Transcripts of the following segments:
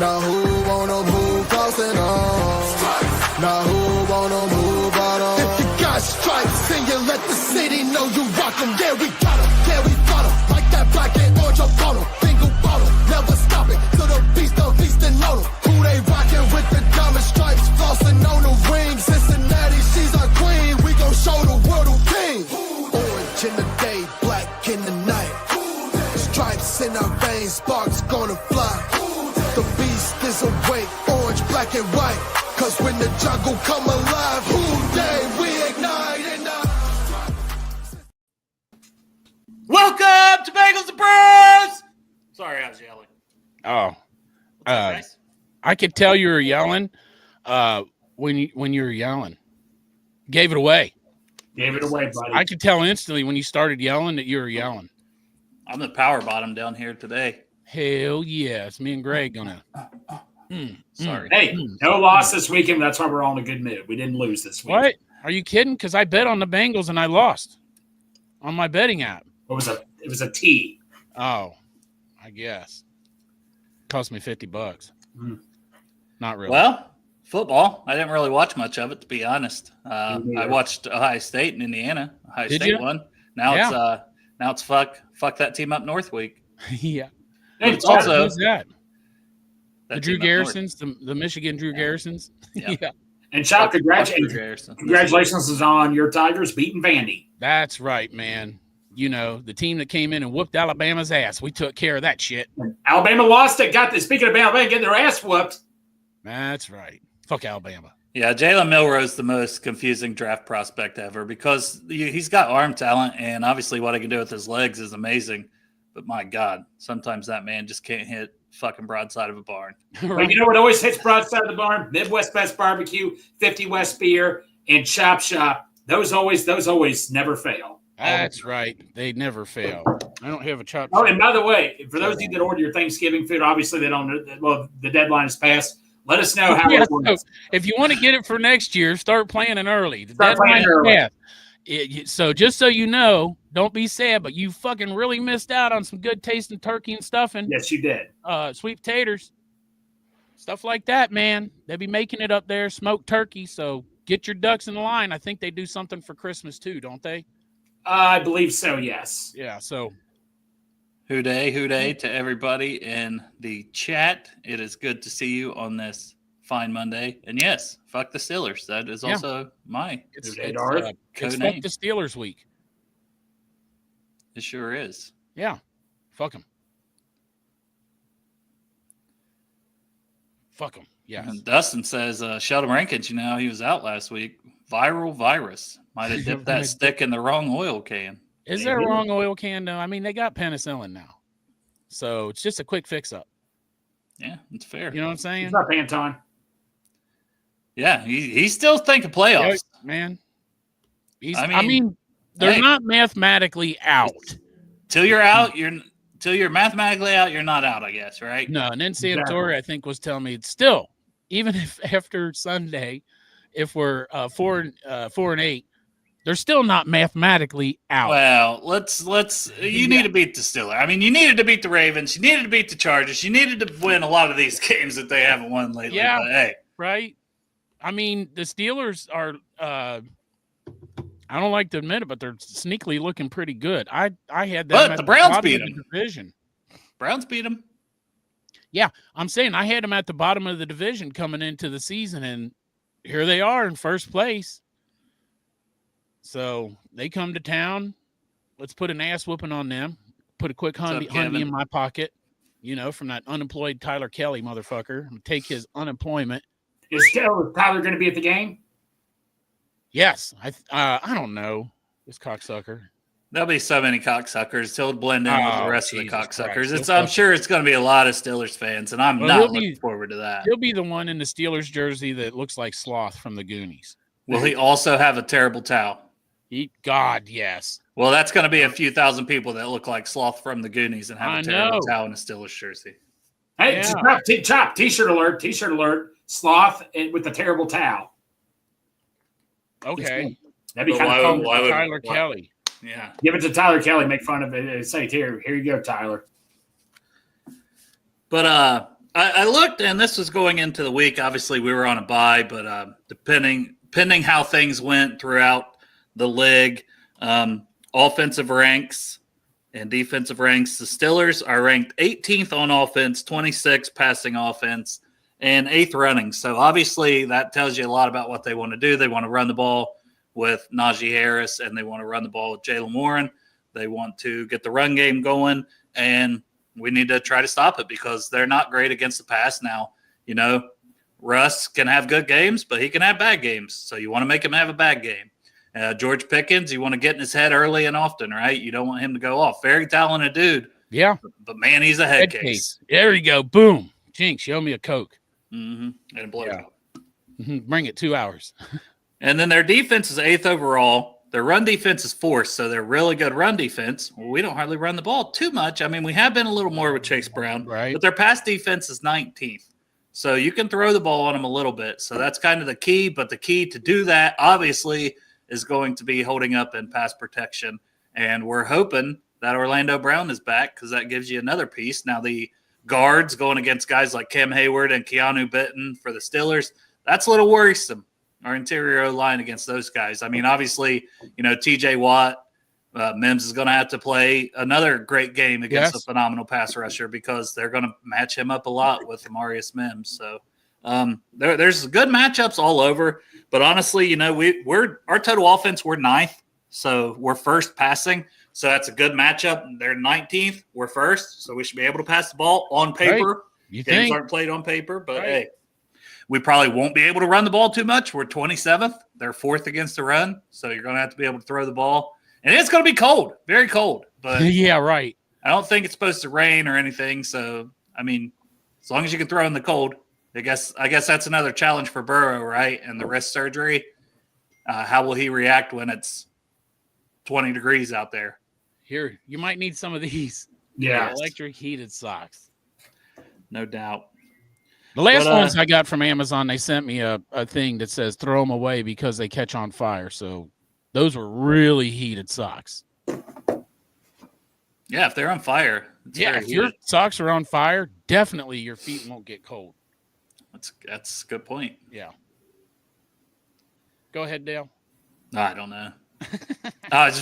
Now who wanna move crossing on? Now who wanna move out on? If you got stripes and you let the city know you rock them, yeah, we got them, yeah, we fought them. Like that black and orange up on them. Bingo bottle, never stop it. To the beast and know them. Who they rockin' with the diamond stripes, flossing on the ring. Cincinnati, she's our queen. We gon' show the world who king. Orange in the day, black in the night. Stripes in our veins, sparks gonna fly. The beast is awake, orange, black and white. Cause when the jungle come alive, who day we ignite and Welcome to Bengals and Bros! Sorry, I was yelling. Oh, Nice? I could tell you were yelling when you were yelling. Gave it away. Gave it away, buddy. I could tell instantly when you started yelling that you were yelling. I'm the power bottom down here today. Hell yeah. It's me and Greg gonna. Sorry. Hey, no loss this weekend. That's why we're all in a good mood. We didn't lose this week. What? Are you kidding? Because I bet on the Bengals and I lost on my betting app. It was a T. Oh, I guess. Cost me $50. Not really. Well, football. I didn't really watch much of it, to be honest. I watched Ohio State and Indiana. Ohio Did State you? won. Now it's fuck that team up north week. yeah. Hey, It's also Who's that? that The Drew team up north. Garrisons, the Michigan Drew Garrisons. Yeah. yeah. and Chop, Drew Garrison. congratulations is on your Tigers beating Vandy. That's right, man. You know, the team that came in and whooped Alabama's ass. We took care of that shit. Alabama lost it. Speaking of Alabama getting their ass whooped. That's right. Fuck Alabama. Yeah, Jalen Milroe's the most confusing draft prospect ever because he's got arm talent, and obviously what he can do with his legs is amazing. But my God, sometimes that man just can't hit fucking broadside of a barn. But you know what always hits broadside of the barn? Midwest Best Barbecue, 50 West Beer, and Chop Shop. Those always never fail. That's right. They never fail. I don't have a chop. Oh, and by the way, for those of you that order your Thanksgiving food, obviously they don't. Well, the deadline is passed. Let us know how Yeah, it works. so if you want to get it for next year, start planning early. The Start planning early. Yeah. So just so you know, don't be sad, but you fucking really missed out on some good tasting turkey and stuffing. Yes, you did. Sweet potatoes, stuff like that, man. They be making it up there, smoked turkey. So get your ducks in line. I think they do something for Christmas too, don't they? I believe so, yes. Yeah. So Hooday to everybody in the chat. It is good to see you on this fine Monday. And yes, fuck the Steelers. That is also my it's Hooday, it's, Darth. it's Code name. fuck the Steelers week. It sure is. Yeah. Fuck them. Fuck them. Yes. And Dustin says Sheldon Rankins, he was out last week. Viral virus. Might have dipped that stick in the wrong oil can. Is there a wrong oil can? No. I mean, they got penicillin now. So it's just a quick fix up. Yeah, it's fair. You know what I'm saying? It's not Anton. Yeah, he's still thinking playoffs. Yeah, man. I mean, they're hey. not mathematically out. Till you're out, till you're mathematically out, you're not out, I guess, right? No, and then Santori, I think, was telling me it's still, even if after Sunday, if we're 4-8, they're still not mathematically out. Well, you need to beat the Steelers. I mean, you needed to beat the Ravens. You needed to beat the Chargers. You needed to win a lot of these games that they haven't won lately. Yeah. But, hey. Right? I mean, the Steelers are I don't like to admit it, but they're sneakily looking pretty good. I had them But at the Browns bottom beat of the them. division. Browns beat them. Yeah, I'm saying I had them at the bottom of the division coming into the season, and here they are in first place. So they come to town. Let's put an ass whooping on them. Put a quick hundy in my pocket, from that unemployed Tyler Kelly motherfucker. Take his unemployment. Is Tyler going to be at the game? Yes. I don't know. This cocksucker. There'll be so many cocksuckers. He'll blend in with the rest Jesus of the cocksuckers. Christ. I'm sure it's going to be a lot of Steelers fans, and I'm not looking forward to that. He'll be the one in the Steelers jersey that looks like Sloth from the Goonies. Will he also have a terrible towel? God, yes. Well, that's going to be a few thousand people that look like Sloth from the Goonies and have a terrible towel in a Steelers jersey. Hey, Chop, T-shirt alert. Sloth with the terrible towel. Okay. That'd be kind of fun. Tyler Kelly. Yeah. Give it to Tyler Kelly. Make fun of it. Say, here you go, Tyler. But I looked, and this was going into the week. Obviously, we were on a bye, but depending how things went throughout the league, offensive ranks and defensive ranks, the Steelers are ranked 18th on offense, 26th passing offense, and 8th running. So obviously, that tells you a lot about what they want to do. They want to run the ball with Najee Harris, and they want to run the ball with Jaylen Warren. They want to get the run game going, and we need to try to stop it because they're not great against the pass. Now, Russ can have good games, but he can have bad games. So you want to make him have a bad game. George Pickens, you want to get in his head early and often, right? You don't want him to go off. Very talented dude. Yeah. But man, he's a head case. There you go. Boom. Jinx, show me a Coke. And a blowjob. Yeah. Bring it 2 hours. And then their defense is 8th overall. Their run defense is 4th, so they're really good run defense. Well, we don't hardly run the ball too much. I mean, we have been a little more with Chase Brown, right? But their pass defense is 19th. So you can throw the ball on them a little bit. So that's kind of the key. But the key to do that, obviously, is going to be holding up in pass protection. And we're hoping that Orlando Brown is back because that gives you another piece. Now, the guards going against guys like Cam Hayward and Keanu Benton for the Steelers, that's a little worrisome. Our interior line against those guys. I mean, obviously, TJ Watt, Mims is going to have to play another great game against a phenomenal pass rusher because they're going to match him up a lot with Amarius Mims. So there's good matchups all over. But honestly, we're our total offense, we're 9th. So we're 1st passing. So that's a good matchup. They're 19th. We're 1st. So we should be able to pass the ball on paper. Right. Games aren't played on paper, but hey. We probably won't be able to run the ball too much. We're 27th. They're 4th against the run. So you're going to have to be able to throw the ball. And it's going to be cold, very cold. But yeah, right. I don't think it's supposed to rain or anything. So, I mean, as long as you can throw in the cold, I guess that's another challenge for Burrow, right? And the wrist surgery. How will he react when it's 20 degrees out there? Here, you might need some of these. Yeah. Electric heated socks. No doubt. The last ones I got from Amazon, they sent me a thing that says throw them away because they catch on fire. So those were really heated socks. Yeah, if they're on fire. If your socks are on fire, definitely your feet won't get cold. That's a good point. Yeah. Go ahead, Dale. I don't know. I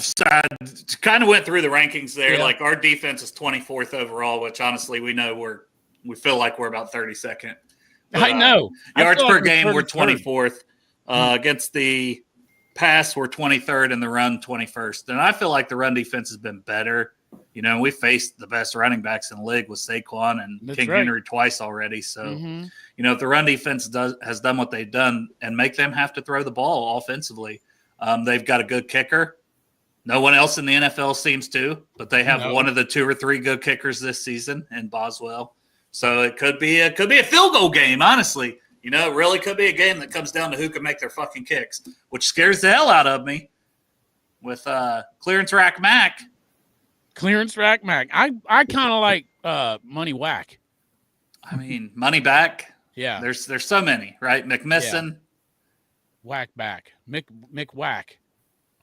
kind of went through the rankings there. Yeah. Like our defense is 24th overall, which honestly we know we feel like we're about 32nd. But, I know. Yards per game, we're 33rd. 24th. Against the pass, we're 23rd, and the run, 21st. And I feel like the run defense has been better. We faced the best running backs in the league with Saquon and King Henry twice already. So, if the run defense has done what they've done and make them have to throw the ball offensively, they've got a good kicker. No one else in the NFL seems to, but they have one of the 2 or 3 good kickers this season in Boswell. So it could be a field goal game, honestly. It really could be a game that comes down to who can make their fucking kicks, which scares the hell out of me with Clearance Rack Mac. Clearance Rack Mac. I kind of like Money Whack. I mean, Money Back. Yeah. There's so many, right? McMisson. Yeah. Whack back. Mick Whack.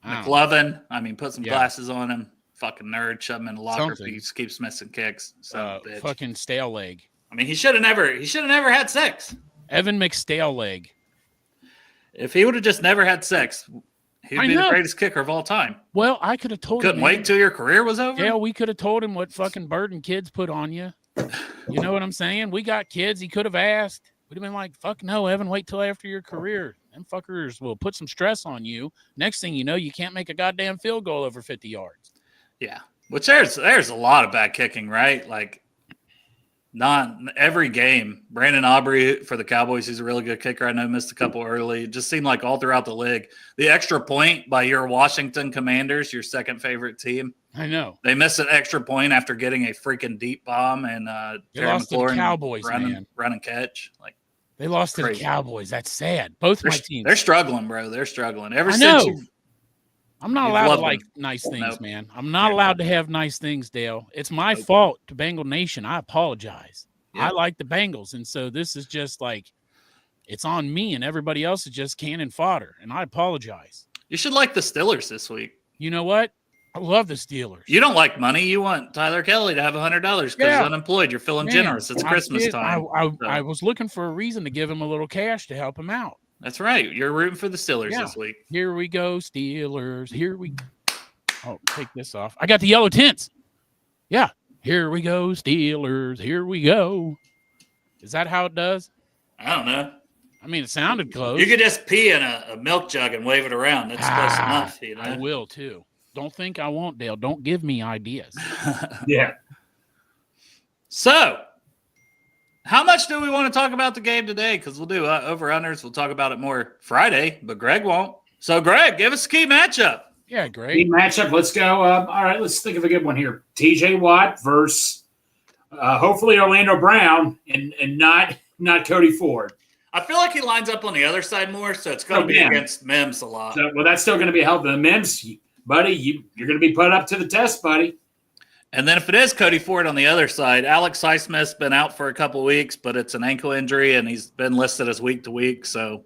McLovin. I mean, put some glasses on him. Fucking nerd. Shove him in the locker. He just keeps missing kicks. So fucking stale leg. I mean, he should have never had sex. Evan McStale leg. If he would have just never had sex, he'd be the greatest kicker of all time. Well, I could have told him. Couldn't wait till your career was over? Yeah, we could have told him what fucking burden kids put on you. You know what I'm saying? We got kids. He could have asked. We'd have been like, fuck no, Evan, wait till after your career. Them fuckers will put some stress on you. Next thing you know, you can't make a goddamn field goal over 50 yards. Yeah, which there's a lot of bad kicking, right? Like, not every game. Brandon Aubrey for the Cowboys, he's a really good kicker. I know missed a couple early. It just seemed like all throughout the league. The extra point by your Washington Commanders, your second favorite team. I know. They missed an extra point after getting a freaking deep bomb and they lost to the Cowboys, man. Run and catch. Like, they lost to the Cowboys. That's sad. Both my teams. They're struggling, bro. They're struggling. I'm not allowed to like nice things, man. I'm not allowed to have nice things, Dale. It's my fault to Bengal Nation. I apologize. I like the Bengals, and so this is just like it's on me, and everybody else is just cannon fodder, and I apologize. You should like the Steelers this week. You know what? I love the Steelers. You don't like money. You want Tyler Kelly to have $100 because he's unemployed. You're feeling generous. It's Christmas time. I was looking for a reason to give him a little cash to help him out. That's right. You're rooting for the Steelers this week. Here we go, Steelers. Here we go. Oh, take this off. I got the yellow tints. Yeah. Here we go, Steelers. Here we go. Is that how it does? I don't know. I mean, it sounded close. You could just pee in a milk jug and wave it around. That's close enough. You know? I will, too. Don't think I won't, Dale. Don't give me ideas. Yeah. So, how much do we want to talk about the game today? Because we'll do over-unders. We'll talk about it more Friday, but Greg won't. So, Greg, give us a key matchup. Yeah, great. Key matchup. Let's go. All right, let's think of a good one here. TJ Watt versus hopefully Orlando Brown and not Cody Ford. I feel like he lines up on the other side more, so it's going to be against Mims a lot. So, well, that's still going to be a help. The Mims, buddy, you're going to be put up to the test, buddy. And then if it is Cody Ford on the other side, Alex Highsmith's been out for a couple of weeks, but it's an ankle injury, and he's been listed as week to week. So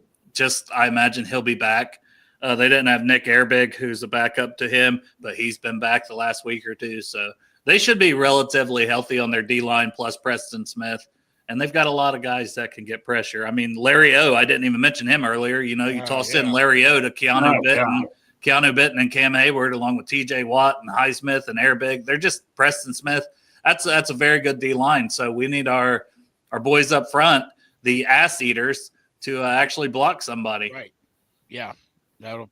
I imagine he'll be back. They didn't have Nick Airbig, who's a backup to him, but he's been back the last week or two. So they should be relatively healthy on their D-line plus Preston Smith. And they've got a lot of guys that can get pressure. I mean, Larry O, I didn't even mention him earlier. You know, you tossed in Larry O to Keanu Bitton and Cam Hayward, along with TJ Watt and Highsmith and Airbig. They're just Preston Smith. That's a very good D-line. So we need our boys up front, the ass eaters, to actually block somebody. Right. Yeah, that'll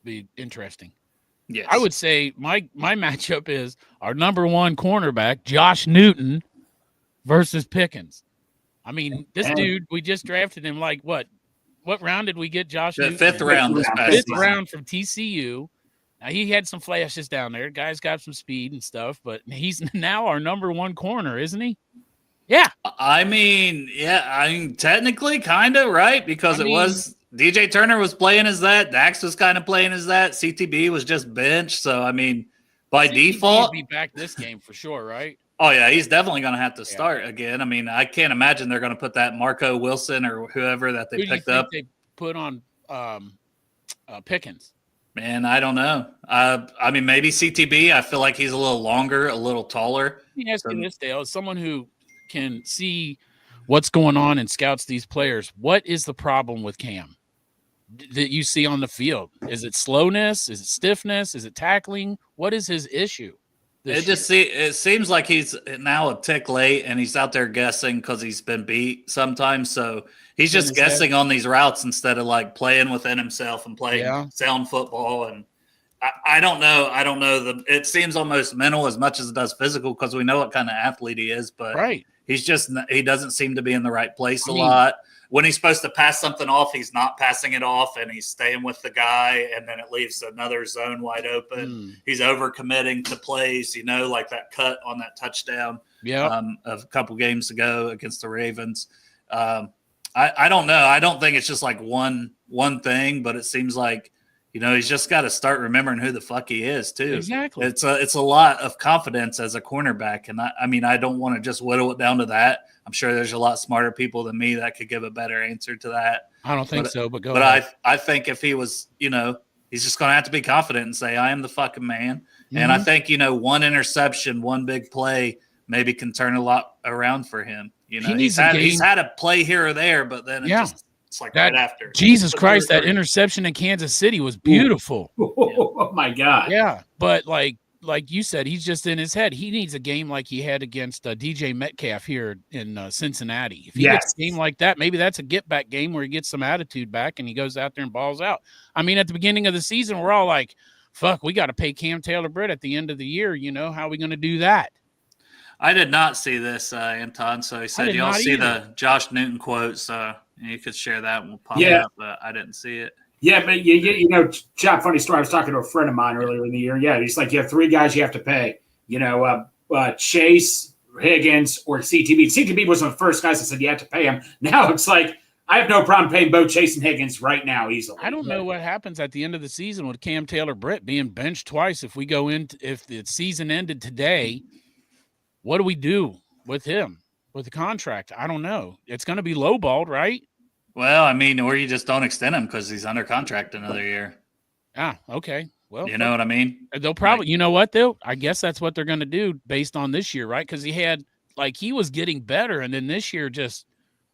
be interesting. Yes. I would say my matchup is our number one cornerback, Josh Newton, versus Pickens. I mean, this dude, we just drafted him like what round did we get Josh Newton? Fifth round this past Fifth round from TCU. Now, he had some flashes down there. Guy's got some speed and stuff, but he's now our number one corner, isn't he? Yeah. I mean, technically kind of, right? Because was DJ Turner was playing as that. Dax was kind of playing as that. CTB was just benched. So, I mean, by default. He'll be back this game for sure, right? Oh, yeah, he's definitely going to have to start again. I mean, I can't imagine they're going to put that Marco Wilson or whoever that they picked up. They put on Pickens. Man, I don't know. I mean, maybe CTB. I feel like he's a little longer, a little taller. Let me ask you this, Dale. As someone who can see what's going on and scouts these players, what is the problem with Cam that you see on the field? Is it slowness? Is it stiffness? Is it tackling? What is his issue? It seems like he's now a tick late, and he's out there guessing because he's been beat sometimes. So he's just guessing on these routes instead of like playing within himself and playing sound football. And I don't know. It seems almost mental as much as it does physical because we know what kind of athlete he is. But he doesn't seem to be in the right place a lot. When he's supposed to pass something off, he's not passing it off, and he's staying with the guy, and then it leaves another zone wide open. He's overcommitting to plays, like that cut on that touchdown of a couple games ago against the Ravens. I don't know. I don't think it's just like one thing, but it seems like, he's just got to start remembering who the fuck he is too. Exactly. It's a lot of confidence as a cornerback. And I don't want to just whittle it down to that. I'm sure there's a lot smarter people than me that could give a better answer to that. I don't think so, but go ahead. I think if he was, he's just going to have to be confident and say, I am the fucking man. Mm-hmm. And I think, one interception, one big play maybe can turn a lot around for him. He's had a play here or there, but then it's like right after. Jesus Christ, that interception in Kansas City was beautiful. Oh my God. Yeah. But like you said, he's just in his head. He needs a game like he had against DJ Metcalf here in Cincinnati. If he gets a game like that, maybe that's a get-back game where he gets some attitude back and he goes out there and balls out. I mean, at the beginning of the season, we're all like, fuck, we got to pay Cam Taylor-Britt at the end of the year. How are we going to do that? I did not see this, Anton. So he said y'all see the Josh Newton quote. So you could share that and we'll pop it up, but I didn't see it. Yeah, but Chop, funny story. I was talking to a friend of mine earlier in the year. Yeah, he's like, you have three guys you have to pay. Chase, Higgins, or CTB. CTB was one of the first guys that said you have to pay him. Now it's like, I have no problem paying both Chase and Higgins right now easily. I don't know what happens at the end of the season with Cam Taylor-Britt being benched twice. If the season ended today, what do we do with him, with the contract? I don't know. It's going to be lowballed, right? Well, or you just don't extend him because he's under contract another year. Ah, okay. Well, You know what I mean? they'll probably, you know what, though? I guess that's what they're going to do based on this year, right? Because he was getting better, and then this year just.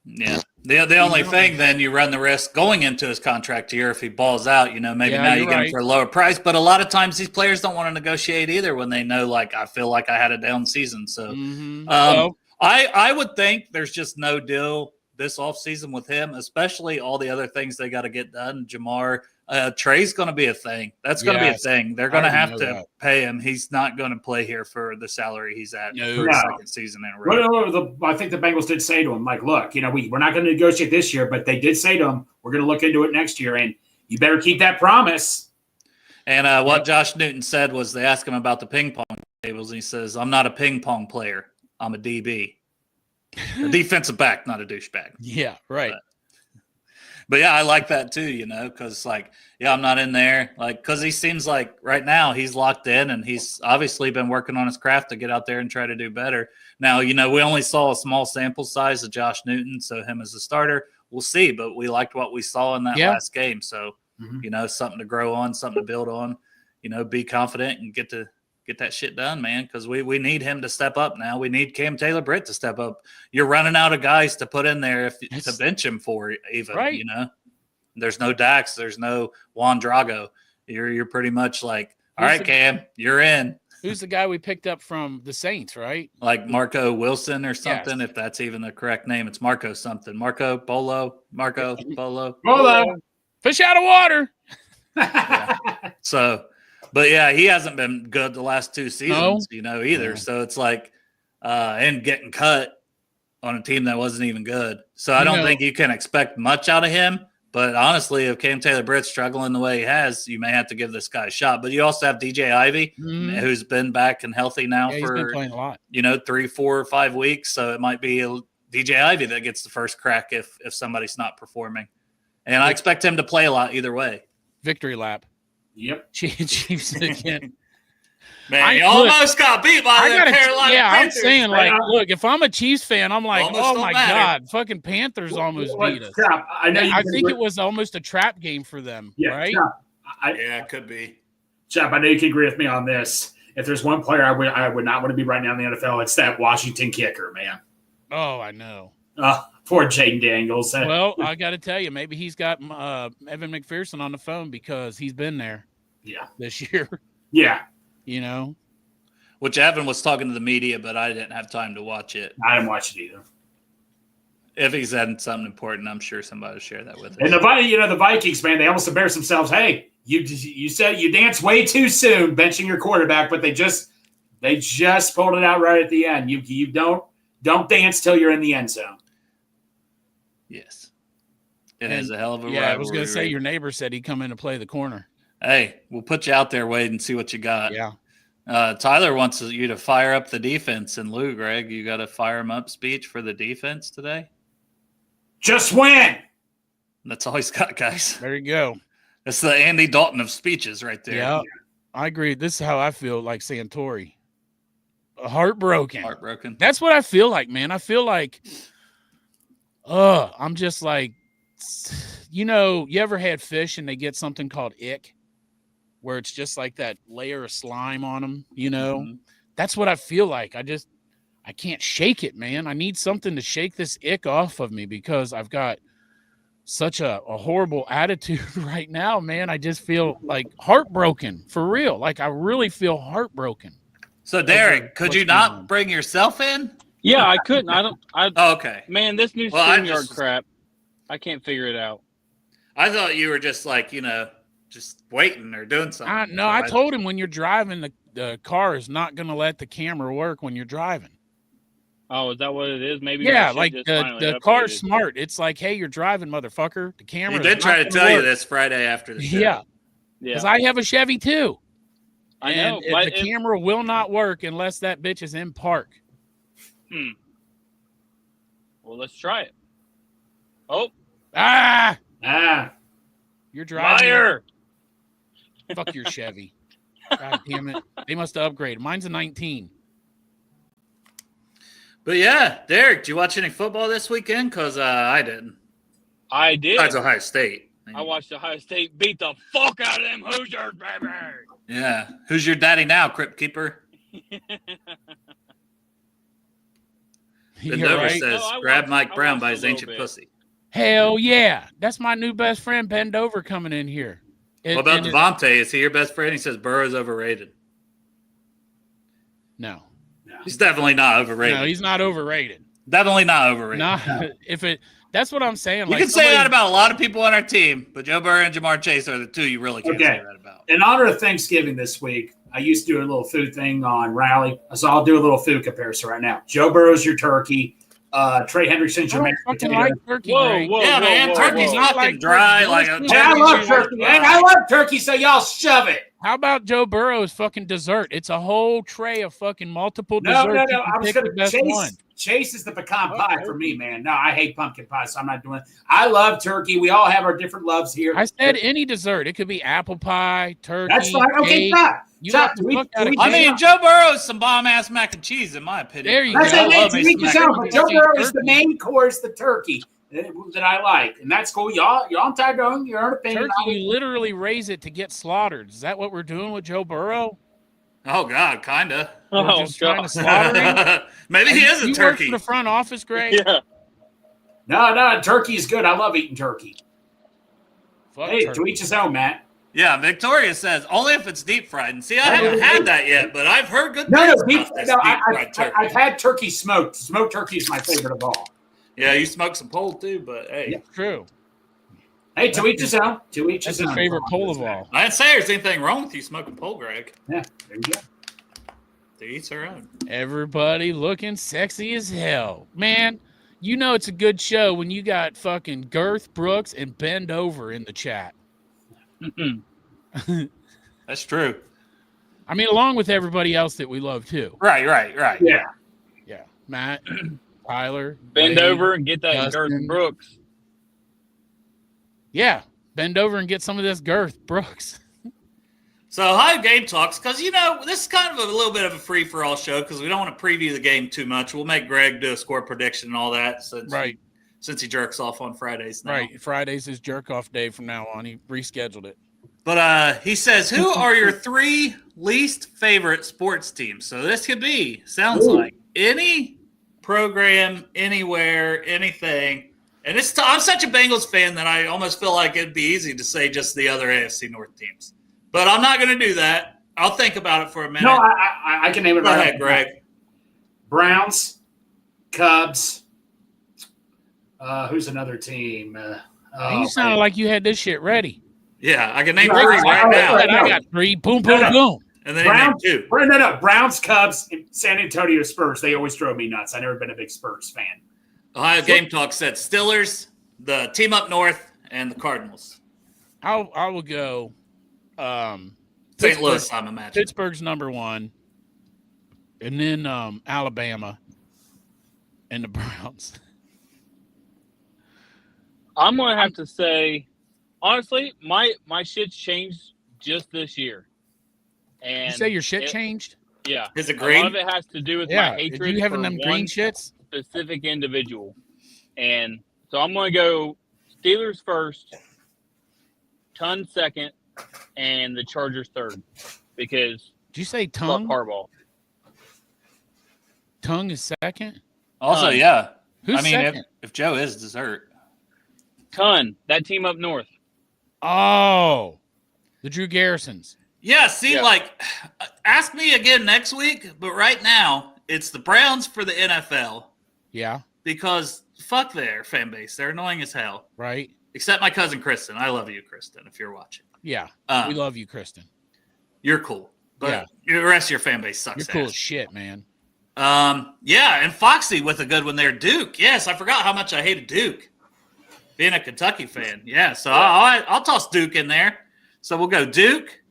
Yeah. The only thing then you run the risk going into his contract year if he balls out, maybe now you get him for a lower price. But a lot of times these players don't want to negotiate either when they know, like, I feel like I had a down season. So I would think there's just no deal this offseason with him, especially all the other things they got to get done. Jamar, Trey's going to be a thing. That's going to be a thing. They're going to have to pay him. He's not going to play here for the salary he's at for the second season in a row. I think the Bengals did say to him, like, look, we're not going to negotiate this year, but they did say to him, we're going to look into it next year, and you better keep that promise. And what Josh Newton said was they asked him about the ping pong tables, and he says, I'm not a ping pong player. I'm a DB. A defensive back, not a douchebag. Yeah, right. But yeah, I like that too, because I'm not in there. Because he seems like right now he's locked in and he's obviously been working on his craft to get out there and try to do better. Now, we only saw a small sample size of Josh Newton, so him as a starter, we'll see. But we liked what we saw in that last game. So, something to grow on, something to build on, be confident and get that shit done, man, because we need him to step up now. We need Cam Taylor-Britt to step up. You're running out of guys to put in there to bench him for even, right. There's no Dax. There's no Juan Drago. You're pretty much like, all right, Cam, you're in. Who's the guy we picked up from the Saints, right? Like Marco Wilson or something, if that's even the correct name. It's Marco something. Marco Polo. Fish out of water. Yeah. So – but yeah, he hasn't been good the last two seasons, either. Yeah. So it's like, and getting cut on a team that wasn't even good. So I don't think you can expect much out of him. But honestly, if Cam Taylor-Britt's struggling the way he has, you may have to give this guy a shot. But you also have DJ Ivey, who's been back and healthy now for, he's been playing a lot. 3, 4, 5 weeks. So it might be DJ Ivey that gets the first crack if somebody's not performing. And I expect him to play a lot either way. Victory lap. Yep. Chiefs again. Man, you almost got beat by the Carolina Panthers. I'm saying, look, if I'm a Chiefs fan, I'm like, almost oh my God, fucking Panthers almost beat us. I think it was almost a trap game for them, right? It could be. Chap, I know you can agree with me on this. If there's one player I would not want to be right now in the NFL, it's that Washington kicker, man. Oh, I know. Poor Jaden Daniels. Well, I got to tell you, maybe he's got Evan McPherson on the phone because he's been there. Yeah. This year. Yeah. Which Evan was talking to the media, but I didn't have time to watch it. I didn't watch it either. If he's had something important, I'm sure somebody will share that with us. And the Vikings, man, they almost embarrassed themselves. Hey, you said you danced way too soon benching your quarterback, but they just pulled it out right at the end. You don't dance till you're in the end zone. Yes. It is a hell of a rivalry. Yeah, I was going to say your neighbor said he'd come in to play the corner. Hey, we'll put you out there, Wade, and see what you got. Yeah. Tyler wants you to fire up the defense. And Lou, Greg, you got a fire him up speech for the defense today? Just win. That's all he's got, guys. There you go. It's the Andy Dalton of speeches right there. Yeah, I agree. This is how I feel like Santori. Heartbroken. That's what I feel like, man. I feel like I'm just like, you ever had fish and they get something called ick, where it's just like that layer of slime on them, Mm-hmm. That's what I feel like. I can't shake it, man. I need something to shake this ick off of me because I've got such a horrible attitude right now, man. I just feel like heartbroken for real. Like I really feel heartbroken. So Derek, could you not bring yourself in? Yeah, I couldn't. Okay. Man, this new StreamYard crap, I can't figure it out. I thought you were just like, just waiting or doing something. I told him when you're driving, the car is not going to let the camera work when you're driving. Oh, is that what it is? Maybe. Yeah, like the car's smart. It's like, hey, you're driving, motherfucker. The camera. He did try to tell you this Friday after the show. Yeah. Because I have a Chevy too. I know. The camera will not work unless that bitch is in park. Well, let's try it. Oh. You're driving. Liar. Fuck your Chevy. God damn it. They must have upgraded. Mine's a 19. But yeah, Derek, did you watch any football this weekend? Because I didn't. I did. Besides Ohio State. I watched Ohio State beat the fuck out of them Hoosiers, baby. Yeah. Who's your daddy now, Crypt Keeper? You're Bendover right. says, No, I grab watched- Mike I Brown watched by a his little ancient bit. pussy. Hell yeah. That's my new best friend, Bendover, coming in here. What about Devontae? Is he your best friend? He says Burrow's overrated. No. He's definitely not overrated. No, he's not overrated. Definitely not overrated. Not if it. That's what I'm saying. You can say that about a lot of people on our team, but Joe Burrow and Jamar Chase are the two you really can't say that about. In honor of Thanksgiving this week, I used to do a little food thing on Rally, so I'll do a little food comparison right now. Joe Burrow's your turkey. Trey Hendrickson's your I mashed don't fucking potato. like turkey. Whoa, Greg. whoa. Yeah, man, turkey's whoa. fucking Like dry. turkey. Like Don't a listen Hey, I love turkey's turkey. dry. Hey, I love turkey, so y'all shove it. How about Joe Burrow's fucking dessert? It's a whole tray of fucking multiple No, desserts. no, You no. can I was pick going the to best one. Chase is the pecan pie for me, man. No, I hate pumpkin pie, so I'm not doing it. I love turkey. We all have our different loves here. I said any dessert. It could be apple pie, turkey. That's fine. Okay, cake. stop. You Stop. like the fuck out of I cake. mean, Joe Burrow's some bomb-ass mac and cheese, in my opinion. There you That's go. I it. love To me each some his mac own, and but cheese. Joe cheese. Burrow is the Turkey. main course, the turkey that I like, and that's cool. Y'all entitled to your own opinion. Turkey, you literally raise it to get slaughtered. Is that what we're doing with Joe Burrow? Oh, God, kind of. We're Oh, just trying to God. slaughter him? Maybe he is a You work turkey. for the front office, Greg? Yeah. No, turkey is good. I love eating turkey. Fuck Hey, turkey. to each his own, Matt. Yeah, Victoria says, only if it's deep fried. And see, I haven't had that yet, but I've heard good No, things deep, about this no, deep-fried turkey. I've had turkey smoked. Smoked turkey is my favorite of all. Yeah, you smoke some pole, too, but hey. Yeah. True. Hey, to each his own. To each That's his his own. favorite pole of all. I didn't say there's anything wrong with you smoking pole, Greg. Yeah, there you go. To each their own. Everybody looking sexy as hell. Man, you know it's a good show when you got fucking Girth, Brooks, and Bend Over in the chat. That's true. I mean, along with everybody else that we love too. Right. Yeah. Yeah. Matt, Tyler. Bend Wade. over and get that Justin. Girth Brooks. Yeah. Bend over and get some of this Girth, Brooks. So, hi, Game Talks, because, this is kind of a little bit of a free-for-all show because we don't want to preview the game too much. We'll make Greg do a score prediction and all that since he jerks off on Fridays now. Right. Friday's his jerk-off day from now on. He rescheduled it. But he says, who are your three least favorite sports teams? So this could be, sounds like, any program, anywhere, anything. And I'm such a Bengals fan that I almost feel like it'd be easy to say just the other AFC North teams. But I'm not going to do that. I'll think about it for a minute. No, I can name it Go right ahead, now. Greg. Browns, Cubs. Who's another team? You sounded like you had this shit ready. Yeah, I can name No, three I- right I- now. I got three. Boom, boom, boom. And then he named two. Browns, Cubs, and San Antonio Spurs. They always drove me nuts. I've never been a big Spurs fan. Ohio Game Talk said Steelers, the team up north, and the Cardinals. I will go. St. Louis, I'm imagining. Pittsburgh's number one, and then Alabama, and the Browns. I'm going to have to say, honestly, my shit's changed just this year. And You say your shit changed? Yeah. Is it A green? lot of it has to do with Yeah. my Did hatred you having for them one green shits? specific individual. And so I'm going to go Steelers first, Ton second, and the Chargers third. Because Did you say fuck tongue? Harbaugh. Tongue is second. Also, yeah. Who's I mean, second? if Joe is dessert. Ton, that team up north. Oh, the Drew Garrisons. Yeah, see, Yeah. ask me again next week, but right now, it's the Browns for the NFL Yeah, because fuck their fan base. They're annoying as hell. right. Except my cousin Kristen. I love you, Kristen, if you're watching. Yeah, we love you, Kristen. You're cool. But the rest of your fan base sucks You're cool ass. as shit, man. Yeah, and Foxy with a good one there. Duke. Yes, I forgot how much I hated Duke. Being a Kentucky fan. Yeah, so I'll toss Duke in there. So we'll go Duke.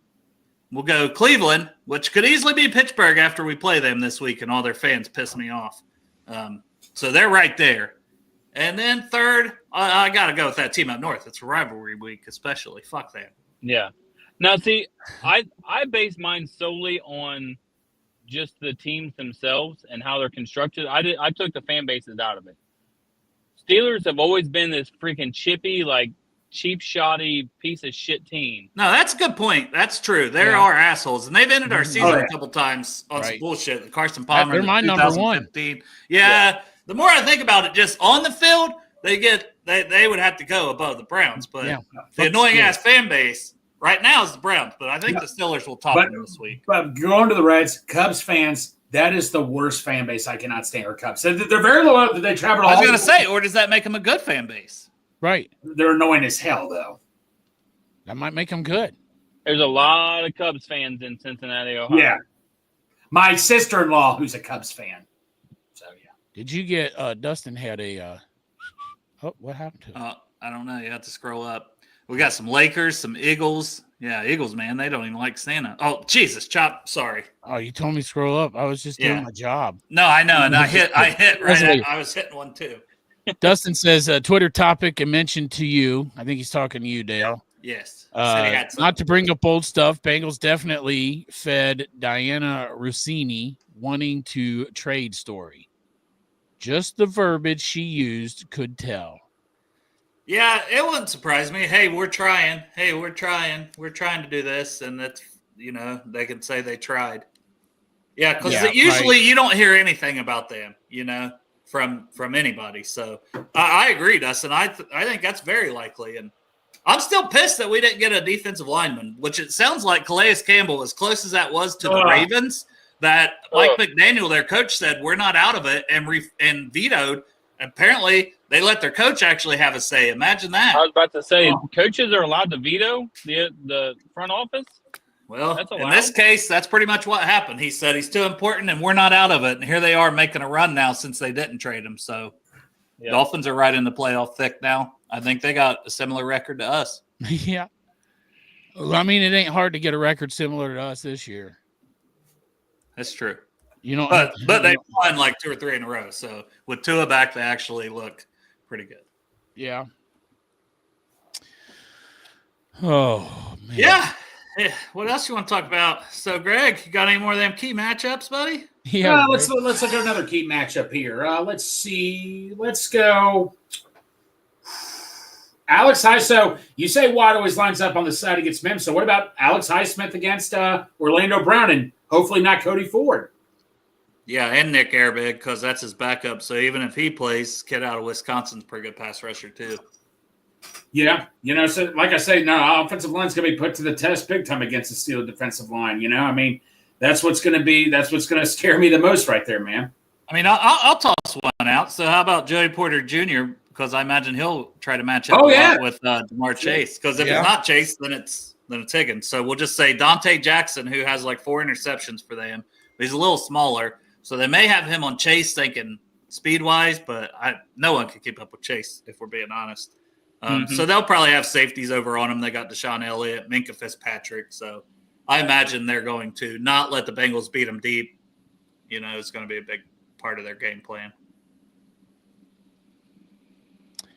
We'll go Cleveland, which could easily be Pittsburgh after we play them this week and all their fans piss me off. So they're right there. And then third, I got to go with that team up north. It's a rivalry week, especially. Fuck that. Yeah. Now, see, I base mine solely on just the teams themselves and how they're constructed. I took the fan bases out of it. Steelers have always been this freaking chippy, like cheap, shoddy piece of shit team. No, that's a good point. That's true. There are assholes, and they've ended our season a couple times on some bullshit. The Carson Palmer, They're my number one. Yeah, the more I think about it, just on the field, they would have to go above the Browns. But the annoying ass fan base right now is the Browns. But I think the Steelers will top them this week. But going to the Reds, Cubs fans, that is the worst fan base I cannot stand. Or Cubs, they're very low. They travel. I was going to say, or does that make them a good fan base? Right. They're annoying as hell, though. That might make them good. There's a lot of Cubs fans in Cincinnati, Ohio. Yeah. My sister-in-law, who's a Cubs fan. So, yeah. Did you get Dustin had a what happened to it? I don't know. You have to scroll up. We got some Lakers, some Eagles. Yeah, Eagles, man. They don't even like Santa. Oh, Jesus, Chop. Sorry. Oh, you told me to scroll up. I was just doing my job. No, I know. And I hit right. I was hitting one too. Dustin says Twitter topic and mentioned to you. I think he's talking to you, Dale. Yes. Not to bring up old stuff. Bengals definitely fed Diana Rossini wanting to trade story. Just the verbiage she used could tell. Yeah, it wouldn't surprise me. Hey, we're trying. We're trying to do this. And that's, they can say they tried. Yeah, because usually you don't hear anything about them, from anybody. So I agree, Dustin. I think that's very likely. And I'm still pissed that we didn't get a defensive lineman, which it sounds like Calais Campbell, as close as that was to the Ravens, that Mike McDaniel, their coach, said we're not out of it and vetoed. Apparently, they let their coach actually have a say. Imagine that. I was about to say, coaches are allowed to veto the front office? Well, in this case, that's pretty much what happened. He said he's too important and we're not out of it. And here they are making a run now since they didn't trade him. So Dolphins are right in the playoff thick now. I think they got a similar record to us. Yeah. Well, I mean, it ain't hard to get a record similar to us this year. That's true. But they won like 2 or 3 in a row. So with Tua back, they actually look pretty good. Yeah. Oh, man. Yeah. What else you want to talk about? So, Greg, you got any more of them key matchups, buddy? Yeah. Let's look at another key matchup here. Let's see. Let's go. Alex High. So you say Watt always lines up on the side against Mims. So what about Alex Highsmith against Orlando Brown and hopefully not Cody Ford? Yeah, and Nick Airbag because that's his backup. So even if he plays, kid out of Wisconsin's a pretty good pass rusher too. Yeah, so like I say, no, offensive line's going to be put to the test big time against the Steelers defensive line. I mean, that's what's going to scare me the most right there, man. I mean, I'll toss one out. So how about Joey Porter Jr., because I imagine he'll try to match up with Jamar Chase. Because if it's not Chase, then it's Higgins. So we'll just say Dante Jackson, who has like 4 interceptions for them. But he's a little smaller. So they may have him on Chase thinking speed-wise, but no one can keep up with Chase, if we're being honest. So they'll probably have safeties over on them. They got Deshaun Elliott, Minkah Fitzpatrick. So I imagine they're going to not let the Bengals beat them deep. It's going to be a big part of their game plan.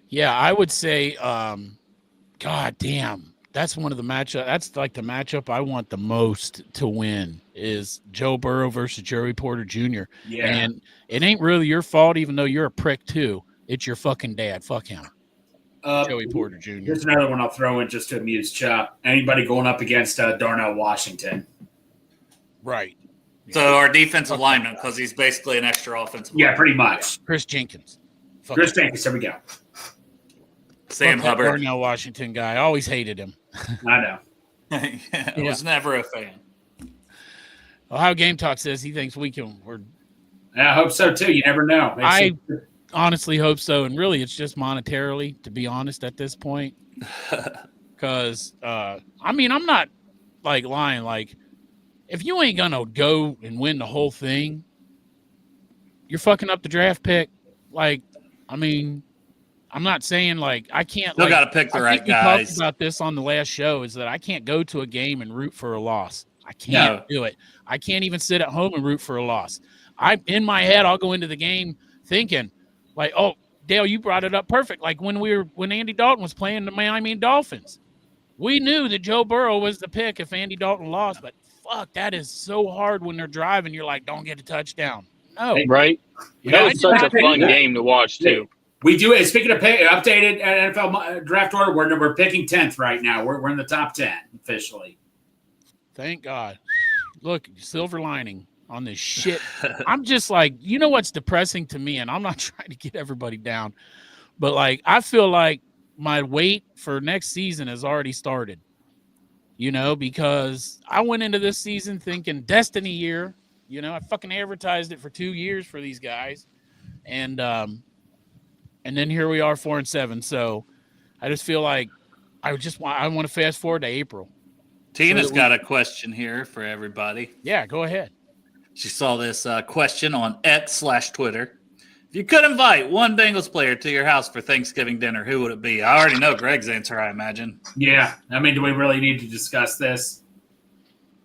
Yeah, I would say, God damn, that's one of the matchup. That's like the matchup I want the most to win is Joe Burrow versus Joey Porter Jr. Yeah. And it ain't really your fault, even though you're a prick too. It's your fucking dad. Fuck him. Joey Porter Jr. Here's another one I'll throw in just to amuse Chop. Anybody going up against Darnell Washington? Right. So our defensive lineman, because he's basically an extra offensive lineman. Yeah, pretty much. Chris Jenkins. Chris Jenkins, there we go. Sam Hubbard. Darnell Washington guy. I always hated him. I know. I was never a fan. Ohio Game Talk says he thinks I hope so, too. You never know. I honestly hope so. And really, it's just monetarily, to be honest, at this point. Because, I'm not, lying. If you ain't going to go and win the whole thing, you're fucking up the draft pick. I'm not saying, I can't. Still got to pick the right guys. We talked about this on the last show, is that I can't go to a game and root for a loss. I can't do it. I can't even sit at home and root for a loss. In my head, I'll go into the game thinking, oh, Dale, you brought it up perfect. When Andy Dalton was playing the Miami Dolphins, we knew that Joe Burrow was the pick if Andy Dalton lost. But fuck, that is so hard when they're driving. You're like, don't get a touchdown. No, right. That was such a fun game to watch too. We do it. Speaking of updated NFL draft order, we're picking 10th right now. We're in the top 10 officially. Thank God. Look, silver lining on this shit. I'm just like, you know what's depressing to me, and I'm not trying to get everybody down, but like I feel like my wait for next season has already started. You know, because I went into this season thinking Destiny year. You know, I fucking advertised it for 2 years for these guys, and then here we are, 4-7. So I just feel like I want to fast forward to April. Tina's got a question here for everybody. Yeah, go ahead. She saw this question on X/Twitter. If you could invite one Bengals player to your house for Thanksgiving dinner, who would it be? I already know Greg's answer, I imagine. Yeah. I mean, do we really need to discuss this?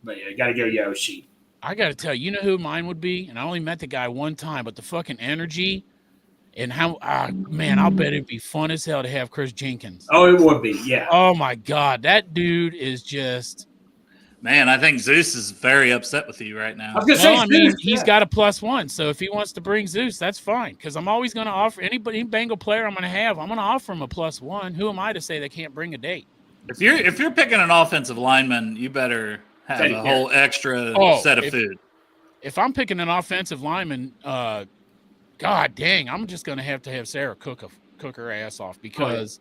But yeah, you got to go Yoshi. I got to tell you, you know who mine would be? And I only met the guy one time, but the fucking energy and how, man, I'll bet it'd be fun as hell to have Chris Jenkins. Oh, it would be, yeah. Oh, my God. That dude is just... Man, I think Zeus is very upset with you right now. I was going to say, Well, I mean, Zeus, he's yeah. got a +1. So if he wants to bring Zeus, that's fine. Because I'm always going to offer any Bengal player I'm going to have, I'm going to offer him a +1. Who am I to say they can't bring a date? If you're picking an offensive lineman, you better have a whole extra set of food. If I'm picking an offensive lineman, God dang, I'm just going to have Sarah cook her ass off because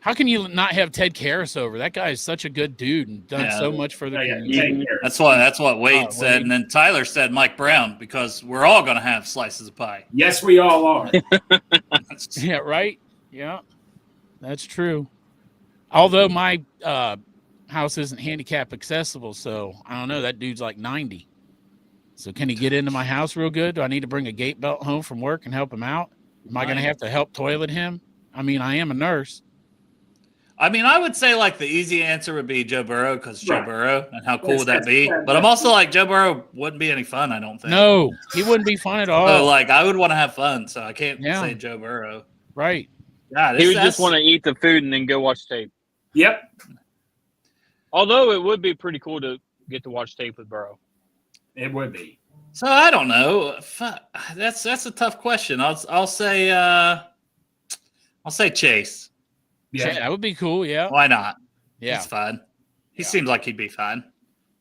how can you not have Ted Karras over? That guy is such a good dude and done so much for the community. That's what Wade said. And then Tyler said Mike Brown because we're all going to have slices of pie. Yes, we all are. Yeah, right? Yeah, that's true. Although my house isn't handicap accessible, so I don't know. That dude's like 90. So can he get into my house real good? Do I need to bring a gate belt home from work and help him out? Am I going to have to help toilet him? I mean, I am a nurse. I mean, I would say like the easy answer would be Joe Burrow because Joe Burrow, and how cool would that be? But I'm also like Joe Burrow wouldn't be any fun. I don't think. No, he wouldn't be fun at all. So like I would want to have fun, so I can't say Joe Burrow. Right. God, he would just want to eat the food and then go watch tape. Yep. Although it would be pretty cool to get to watch tape with Burrow. It would be. So I don't know. That's a tough question. I'll say Chase. Yeah, that would be cool. Yeah. Why not? Yeah. He's fine. He seems like he'd be fine.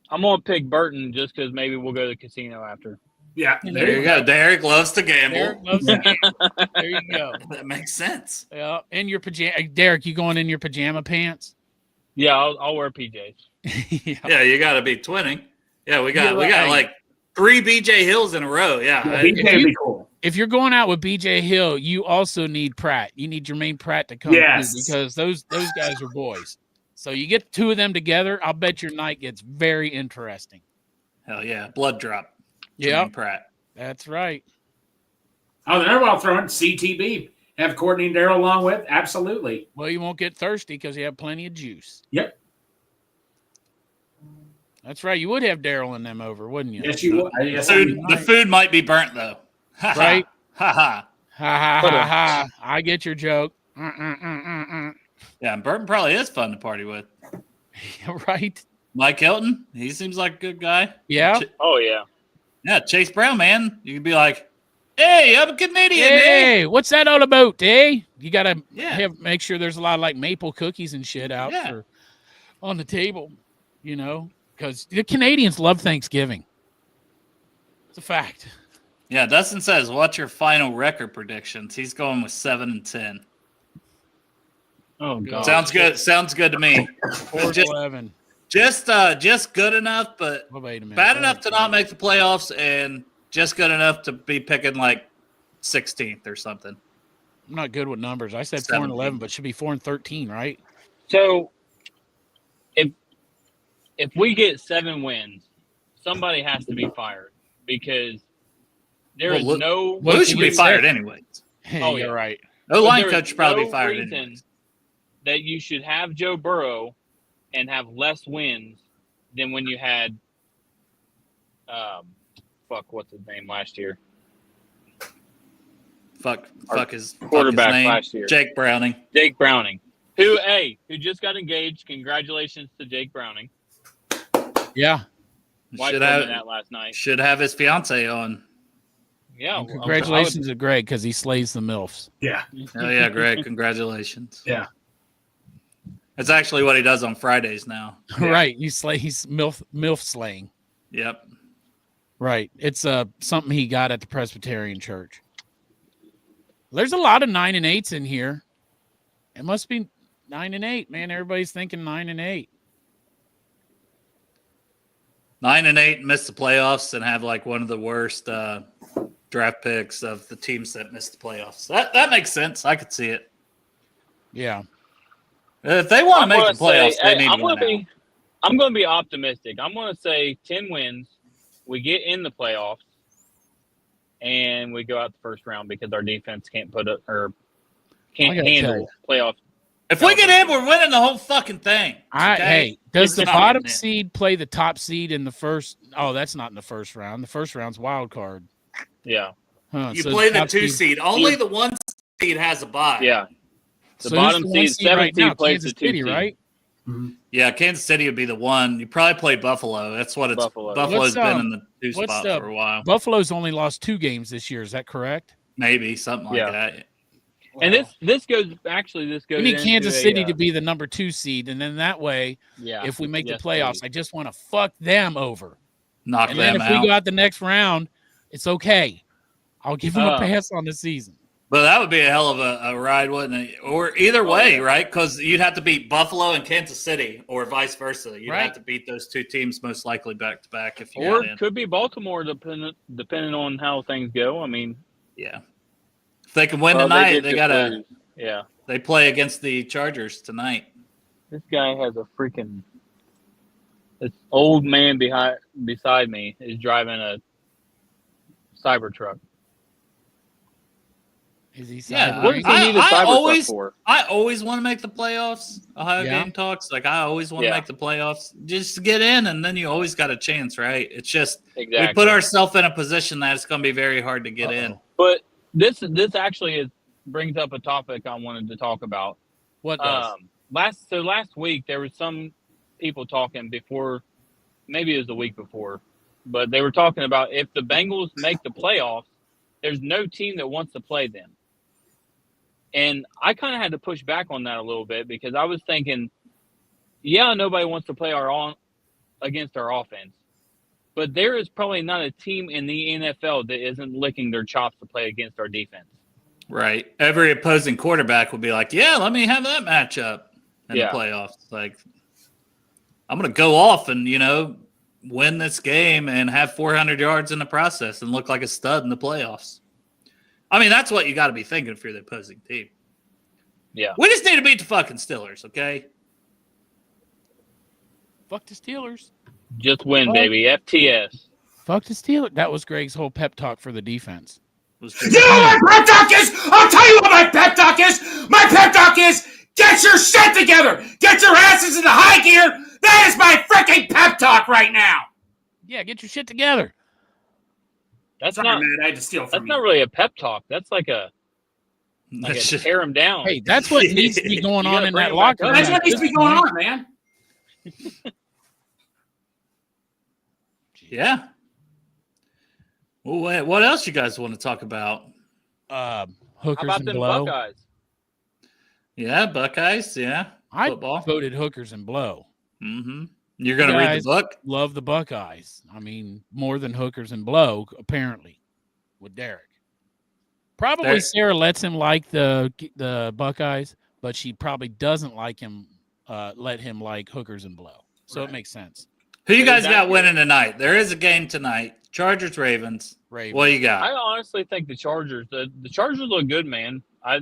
I'm going to pick Burton just because maybe we'll go to the casino after. Yeah. There you go. Derek loves to gamble. Derek loves to gamble. There you go. That makes sense. Yeah. In your pajama. Derek, you going in your pajama pants? Yeah, I'll wear PJs. Yeah, you got to be twinning. Yeah, we got like 3 BJ Hills in a row. Yeah. BJ would be cool. If you're going out with BJ Hill, you also need Pratt. You need Jermaine Pratt to come too, because those guys are boys. So you get 2 of them together, I'll bet your night gets very interesting. Hell yeah. Blood drop. Yeah. Pratt. That's right. Oh, they're well throwing CTB. Have Courtney and Daryl along with? Absolutely. Well, you won't get thirsty because you have plenty of juice. Yep. That's right. You would have Daryl and them over, wouldn't you? Yes, you would. Yes, the food might be burnt, though. Right? Ha ha. Ha ha ha ha. I get your joke. Yeah, and Burton probably is fun to party with. Right? Mike Hilton, he seems like a good guy. Yeah. Oh, yeah. Yeah, Chase Brown, man. You could be like, hey, I'm a Canadian. Hey, what's that all about, eh? You got to Yeah. make sure there's a lot of like maple cookies and shit out on the table, you know, because the Canadians love Thanksgiving. It's a fact. Yeah, Dustin says, what's your final record predictions? He's going with 7-10. Oh, God. Sounds good. Sounds good to me. 4-11. Just good enough, but Well, wait a minute. bad enough to not make the playoffs and just good enough to be picking like 16th or something. I'm not good with numbers. I said 17. 4-11, but it should be 4-13, right? So, if we get 7 wins, somebody has to be fired because there is no. Lou should be fired anyways. Oh, you're right. No line there coach is should probably no be fired reason anyways. that you should have Joe Burrow and have less wins than when you had, what's his name last year? Fuck his quarterback name. last year. Jake Browning. Jake Browning, who just got engaged. Congratulations to Jake Browning. Yeah. Wife Should told me have that last night. Should have his fiance on. Yeah. And congratulations to Greg because he slays the MILFs. Yeah. Oh yeah, Greg, congratulations. Yeah. That's actually what he does on Fridays now. Yeah. Right. He's MILF slaying. Yep. Right. It's something he got at the Presbyterian Church. There's a lot of 9 and 8s in here. It must be 9 and 8, man. Everybody's thinking 9 and 8. 9 and 8, miss the playoffs, and have like one of the worst draft picks of the teams that missed the playoffs. That makes sense. I could see it. Yeah. If they want to make the playoffs, they need to win. I'm going to be optimistic. I'm going to say 10 wins. We get in the playoffs, and we go out the first round because our defense can't handle playoffs. If we get in, we're winning the whole fucking thing. Okay? Hey, does the It's not bottom getting in. seed play the top seed in the first? Oh, that's not in the first round. The first round's wild card. Yeah. Huh, You so play the top 2 seed. Only the 1 seed has a bye. Yeah. The So bottom who's the 1 seed, 7th right now? seed plays Kansas the 2 City, seed. right? Yeah, Kansas City would be the 1. You probably play Buffalo. That's what it's. Buffalo. Buffalo's What's, been in the 2 what's spot the- for a while. Buffalo's only lost 2 games this year. Is that correct? Maybe something like Yeah. that. And this goes we need into Kansas City to be the number 2 seed, and then that way, yeah. if we make Yes, the playoffs, I just want to fuck them over. Knock And then them if out. we go out the next round, it's okay. I'll give them a pass on the season. But that would be a hell of a ride, wouldn't it? Or either way, right? Because you'd have to beat Buffalo and Kansas City, or vice versa. You'd Right. have to beat those 2 teams most likely back to back if you Or got in. it could be Baltimore, depending on how things go. I mean, Yeah. If they can win well, tonight, get they to gotta. lose. Yeah. They play against the Chargers tonight. This guy has a freaking. This old man beside me is driving a Cybertruck. Is he Yeah, What does sideways? he need a I Cybertruck for? I always want to make the playoffs. Ohio Yeah. Game Talks. Like, I always want to Yeah. make the playoffs just to get in, and then you always got a chance, right? It's just Exactly. we put ourselves in a position that it's going to be very hard to get in. But this actually brings up a topic I wanted to talk about. What does? Last week there was some people talking before, maybe it was the week before, but they were talking about if the Bengals make the playoffs, there's no team that wants to play them. And I kind of had to push back on that a little bit because I was thinking, yeah, nobody wants to play against our offense. But there is probably not a team in the NFL that isn't licking their chops to play against our defense. Right. Every opposing quarterback would be like, yeah, let me have that matchup in Yeah. the playoffs. Like, I'm going to go off and, win this game and have 400 yards in the process and look like a stud in the playoffs. I mean, that's what you got to be thinking if you're the opposing team. Yeah. We just need to beat the fucking Steelers, okay? Fuck the Steelers. Just win, baby. FTS. Fuck the Steelers. That was Greg's whole pep talk for the defense. Was You know what my pep talk is? I'll tell you what my pep talk is. My pep talk is get your shit together. Get your asses into high gear. That is my freaking pep talk right now. Yeah, get your shit together. That's Sorry, not. man. I had to steal That's from not you. really a pep talk. That's like a That's just- tear him down. Hey, that's what needs to be going You on gotta in bring that it locker back room. up. That's what needs to be going on, man. yeah. Well, what else you guys want to talk about? How Hookers about and them blow. Buckeyes? Yeah, Buckeyes. Yeah. I Football. voted hookers and blow. Mm-hmm. You're going to read Guys. the book? Love the Buckeyes. I mean, more than hookers and blow, apparently, with Derek. Probably Derek. Sarah lets him like the Buckeyes, but she probably doesn't like him. Let him like hookers and blow. So it makes sense. Who you guys got Exactly. winning tonight? There is a game tonight. Chargers, Ravens. Ravens. What do you got? I honestly think the Chargers. The Chargers look good, man. I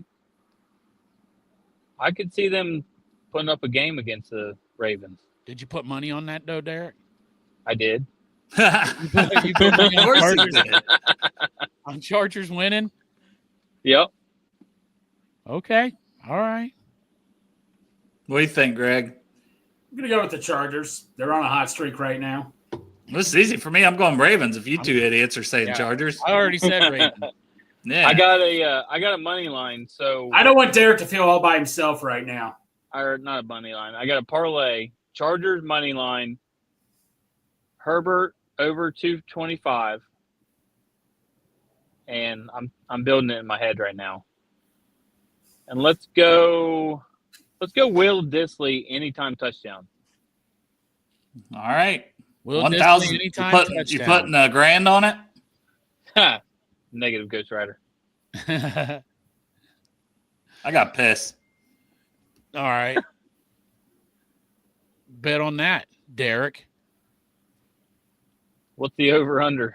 could see them putting up a game against the Ravens. Did you put money on that though, Derek? I did. You put money Of on course you Chargers, did. on Chargers winning? Yep. Okay. All right. What do you think, Greg? I'm going to go with the Chargers. They're on a hot streak right now. This is easy for me. I'm going Ravens if you two idiots are saying Yeah. Chargers. I already said Ravens. Yeah. I got a money line. So I don't want Derek to feel all by himself right now. or not a money line. I got a parlay. Chargers money line. Herbert over 225. and I'm building it in my head right now. And let's go Will Disley anytime touchdown. All right. Will 1,000. Disley You anytime putting touchdown. a grand on it? Ha! Negative Ghost Rider. I got pissed. All right. Bet on that, Derek. What's the over under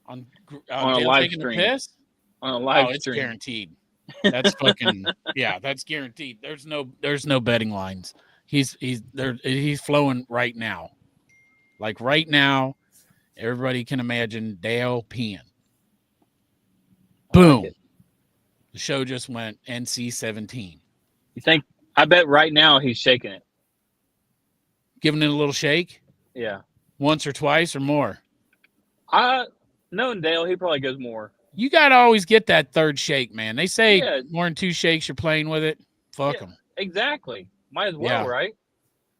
On a Dale live taking stream? a piss? On a live It's stream? guaranteed. That's fucking yeah. That's guaranteed. There's no betting lines. He's flowing right now. Like right now, everybody can imagine Dale peeing. Boom. Like The show just went NC-17. you think? I bet right now he's shaking it. Giving it a little shake Yeah. once or twice or more. Knowing Dale, he probably goes more. You got to always get that third shake, man. They say Yeah. more than 2 shakes, you're playing with it. Fuck them. Exactly. Might as well, Yeah. right?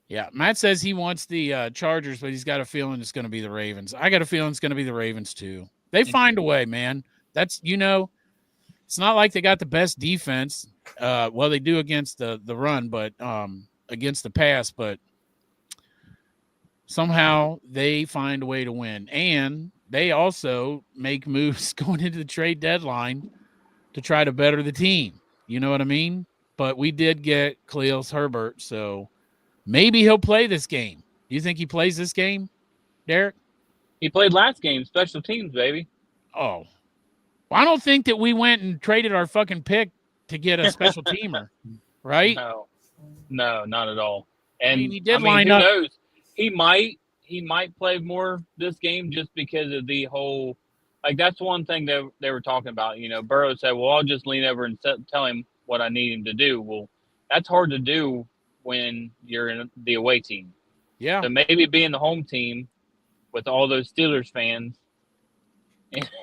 Yeah. Matt says he wants the Chargers, but he's got a feeling it's going to be the Ravens. I got a feeling it's going to be the Ravens too. They find a way, man. That's, it's not like they got the best defense. Well, they do against the run, but against the pass, but somehow they find a way to win. And they also make moves going into the trade deadline to try to better the team. You know what I mean? But we did get Khalil Herbert, so maybe he'll play this game. Do you think he plays this game, Derek? He played last game, special teams, baby. Oh. Well, I don't think that we went and traded our fucking pick to get a special teamer, right? No, not at all. And he did line who up. knows? He might play more this game just because of the whole. Like that's one thing that they were talking about. Burrow said, "Well, I'll just lean over and tell him what I need him to do." Well, that's hard to do when you're in the away team. Yeah. So maybe being the home team with all those Steelers fans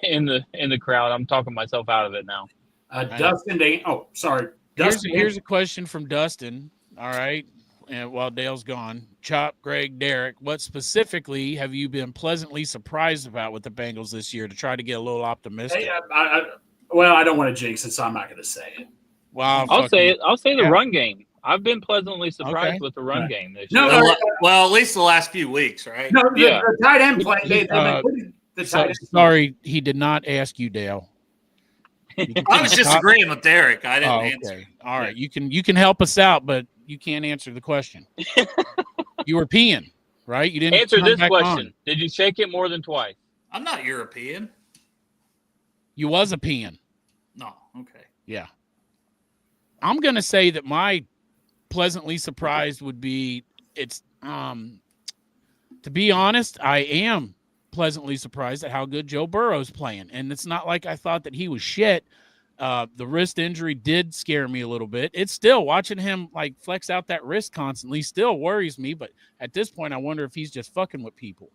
in the crowd. I'm talking myself out of it now. Dustin, sorry. Here's a question from Dustin. All right. And while Dale's gone, Chop, Greg, Derek, what specifically have you been pleasantly surprised about with the Bengals this year to try to get a little optimistic? Hey, I don't want to jinx it, so I'm not going to say it. Wow. I'll say it. I'll say the run game. I've been pleasantly surprised with the run game this year. Well, at least the last few weeks, right? No, the tight end play. They've been putting the tight end. Sorry, he did not ask you, Dale. I was just agreeing with Derek. I didn't answer. All right. You can help us out, but you can't answer the question. You were peeing, right? You didn't answer this question. On. Did you shake it more than twice? I'm not European. You was a peeing. No. Okay. Yeah. I'm going to say that my pleasantly surprised would be to be honest, I am pleasantly surprised at how good Joe Burrow's playing. And it's not like I thought that he was shit. The wrist injury did scare me a little bit. It's still watching him like flex out that wrist constantly still worries me. But at this point, I wonder if he's just fucking with people.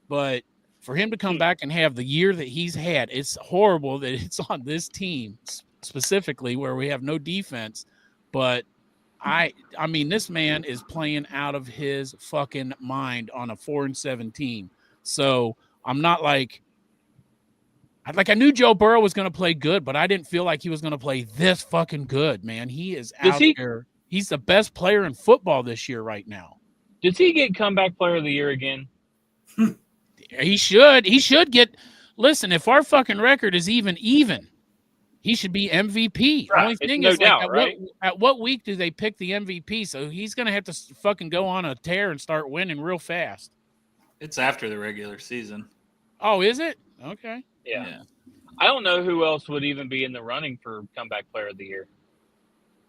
But for him to come back and have the year that he's had, it's horrible that it's on this team specifically where we have no defense. But I mean, this man is playing out of his fucking mind on a 4-7 team. So I'm not I knew Joe Burrow was going to play good, but I didn't feel like he was going to play this fucking good, man. He is out there. He's the best player in football this year right now. Does he get comeback player of the year again? He should. He should get – listen, if our fucking record is even, he should be MVP. Right. Only thing no is, doubt, at what week do they pick the MVP? So he's going to have to fucking go on a tear and start winning real fast. It's after the regular season. Oh, is it? Okay. Yeah. I don't know who else would even be in the running for comeback player of the year.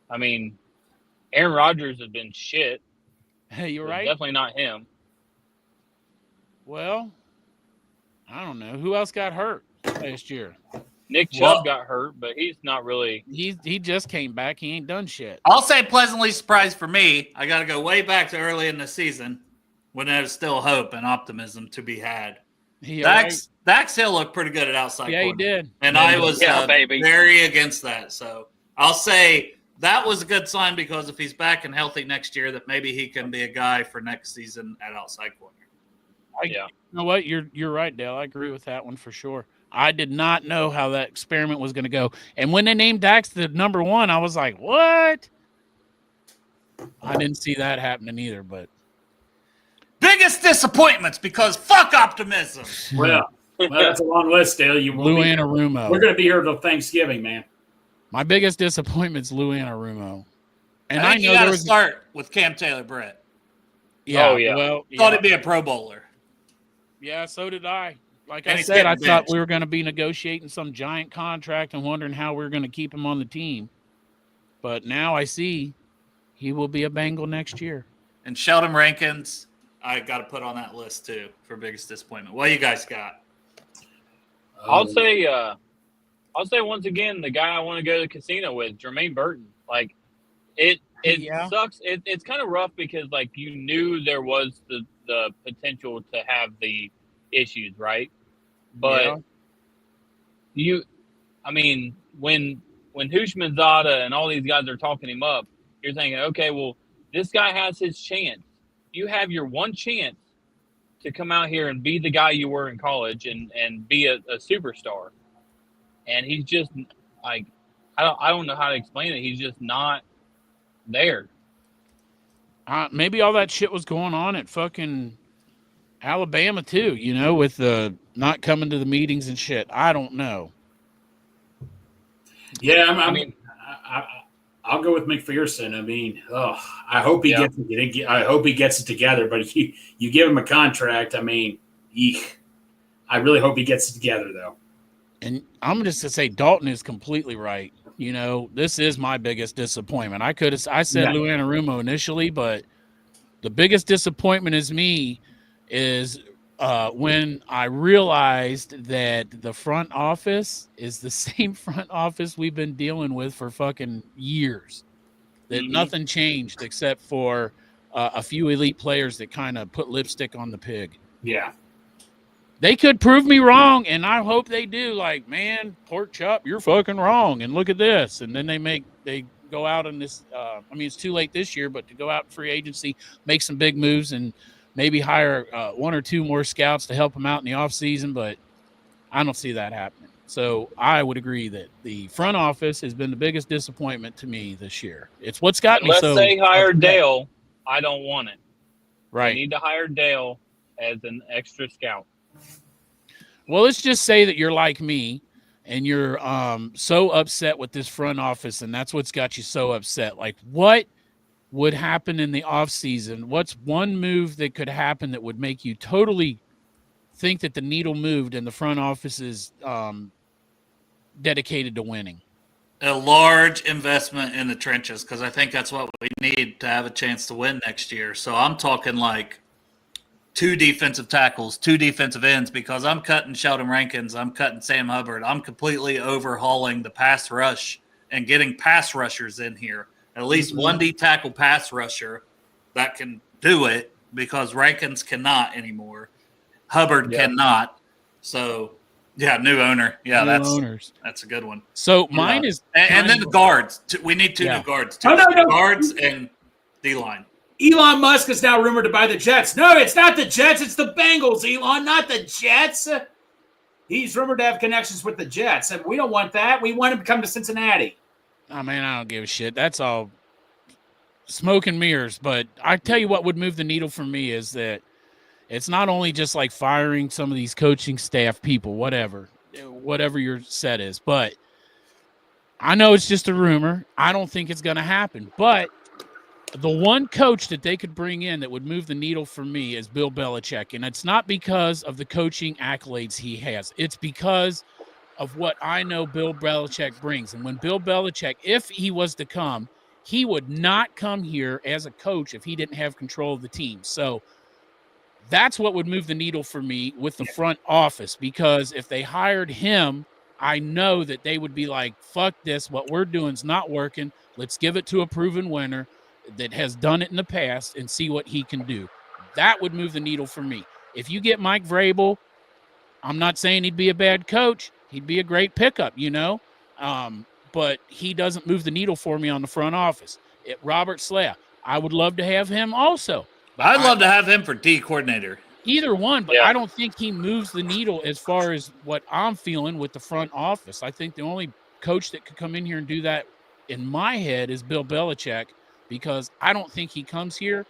I mean, Aaron Rodgers has been shit. Hey, you're right. Definitely not him. Well, I don't know. Who else got hurt last year? Nick Chubb got hurt, but he's not really. He just came back. He ain't done shit. I'll say pleasantly surprised for me. I got to go way back to early in the season when there was still hope and optimism to be had. Dax Hill looked pretty good at outside corner. Yeah, he did. And I was very against that. So I'll say that was a good sign because if he's back and healthy next year, that maybe he can be a guy for next season at outside corner. You know what? You're right, Dale. I agree with that one for sure. I did not know how that experiment was going to go. And when they named Dax the number 1, I was like, what? I didn't see that happening either, but. Biggest disappointments because fuck optimism. Well, that's a long list, Dale. Lou Anarumo. We're going to be here till Thanksgiving, man. My biggest disappointment's Lou Anarumo. And I think you got to start with Cam Taylor-Britt. Yeah. Oh, yeah. Well, Thought he'd be a Pro Bowler. Yeah, so did I. Like And I he's said, I getting thought benched. we were going to be negotiating some giant contract and wondering how we were going to keep him on the team. But now I see he will be a Bengal next year. And Sheldon Rankins, I got to put on that list too for biggest disappointment. What you guys got? I'll say once again, the guy I want to go to the casino with, Jermaine Burton. Like it Yeah. sucks. It's kind of rough because like you knew there was the potential to have the issues, right? But when Hushmanzada and all these guys are talking him up, you're thinking, okay, well, this guy has his chance. You have your one chance to come out here and be the guy you were in college and be a superstar. And he's just like, I don't know how to explain it. He's just not there. Maybe all that shit was going on at fucking Alabama too, with the not coming to the meetings and shit. I don't know. Yeah, I'll go with McPherson. I mean, I hope he gets it. I hope he gets it together. But you give him a contract. I mean, I really hope he gets it together, though. And I'm just to say, Dalton is completely right. This is my biggest disappointment. I said Lou Anarumo initially, but the biggest disappointment is when I realized that the front office is the same front office we've been dealing with for fucking years. That nothing changed except for a few elite players that kind of put lipstick on the pig. Yeah. They could prove me wrong, and I hope they do. Like, man, Pork Chop, you're fucking wrong, and look at this. And then they go out on this. It's too late this year, but to go out in free agency, make some big moves, and maybe hire 1 or 2 more scouts to help them out in the offseason, but I don't see that happening. So I would agree that the front office has been the biggest disappointment to me this year. It's what's got me so. Let's say hire Dale. I don't want it. Right. You need to hire Dale as an extra scout. Well, let's just say that you're like me and you're so upset with this front office, and that's what's got you so upset. Like, what would happen in the offseason? What's one move that could happen that would make you totally think that the needle moved and the front office is dedicated to winning? A large investment in the trenches, because I think that's what we need to have a chance to win next year. So I'm talking like 2 defensive tackles, 2 defensive ends, because I'm cutting Sheldon Rankins, I'm cutting Sam Hubbard. I'm completely overhauling the pass rush and getting pass rushers in here. At least one D tackle pass rusher that can do it, because Rankins cannot anymore. Hubbard cannot. So, new owner. Yeah, that's a good one. So mine is – and then the guards. We need 2 new guards. 2 guards and D-line. Elon Musk is now rumored to buy the Jets. No, it's not the Jets. It's the Bengals, Elon, not the Jets. He's rumored to have connections with the Jets, and we don't want that. We want him to come to Cincinnati. Oh, man, I don't give a shit. That's all smoke and mirrors. But I tell you what would move the needle for me is that it's not only just like firing some of these coaching staff people, whatever your set is. But I know it's just a rumor. I don't think it's going to happen. But the one coach that they could bring in that would move the needle for me is Bill Belichick. And it's not because of the coaching accolades he has. It's because of what I know Bill Belichick brings. And when Bill Belichick, if he was to come, he would not come here as a coach if he didn't have control of the team. So that's what would move the needle for me with the front office, because if they hired him, I know that they would be like, fuck this, what we're doing is not working. Let's give it to a proven winner that has done it in the past and see what he can do. That would move the needle for me. If you get Mike Vrabel, I'm not saying he'd be a bad coach. He'd be a great pickup, but he doesn't move the needle for me on the front office. Robert Saleh, I would love to have him also. I'd love to have him for D coordinator. Either one, but Yeah. I don't think he moves the needle as far as what I'm feeling with the front office. I think the only coach that could come in here and do that in my head is Bill Belichick, because I don't think he comes here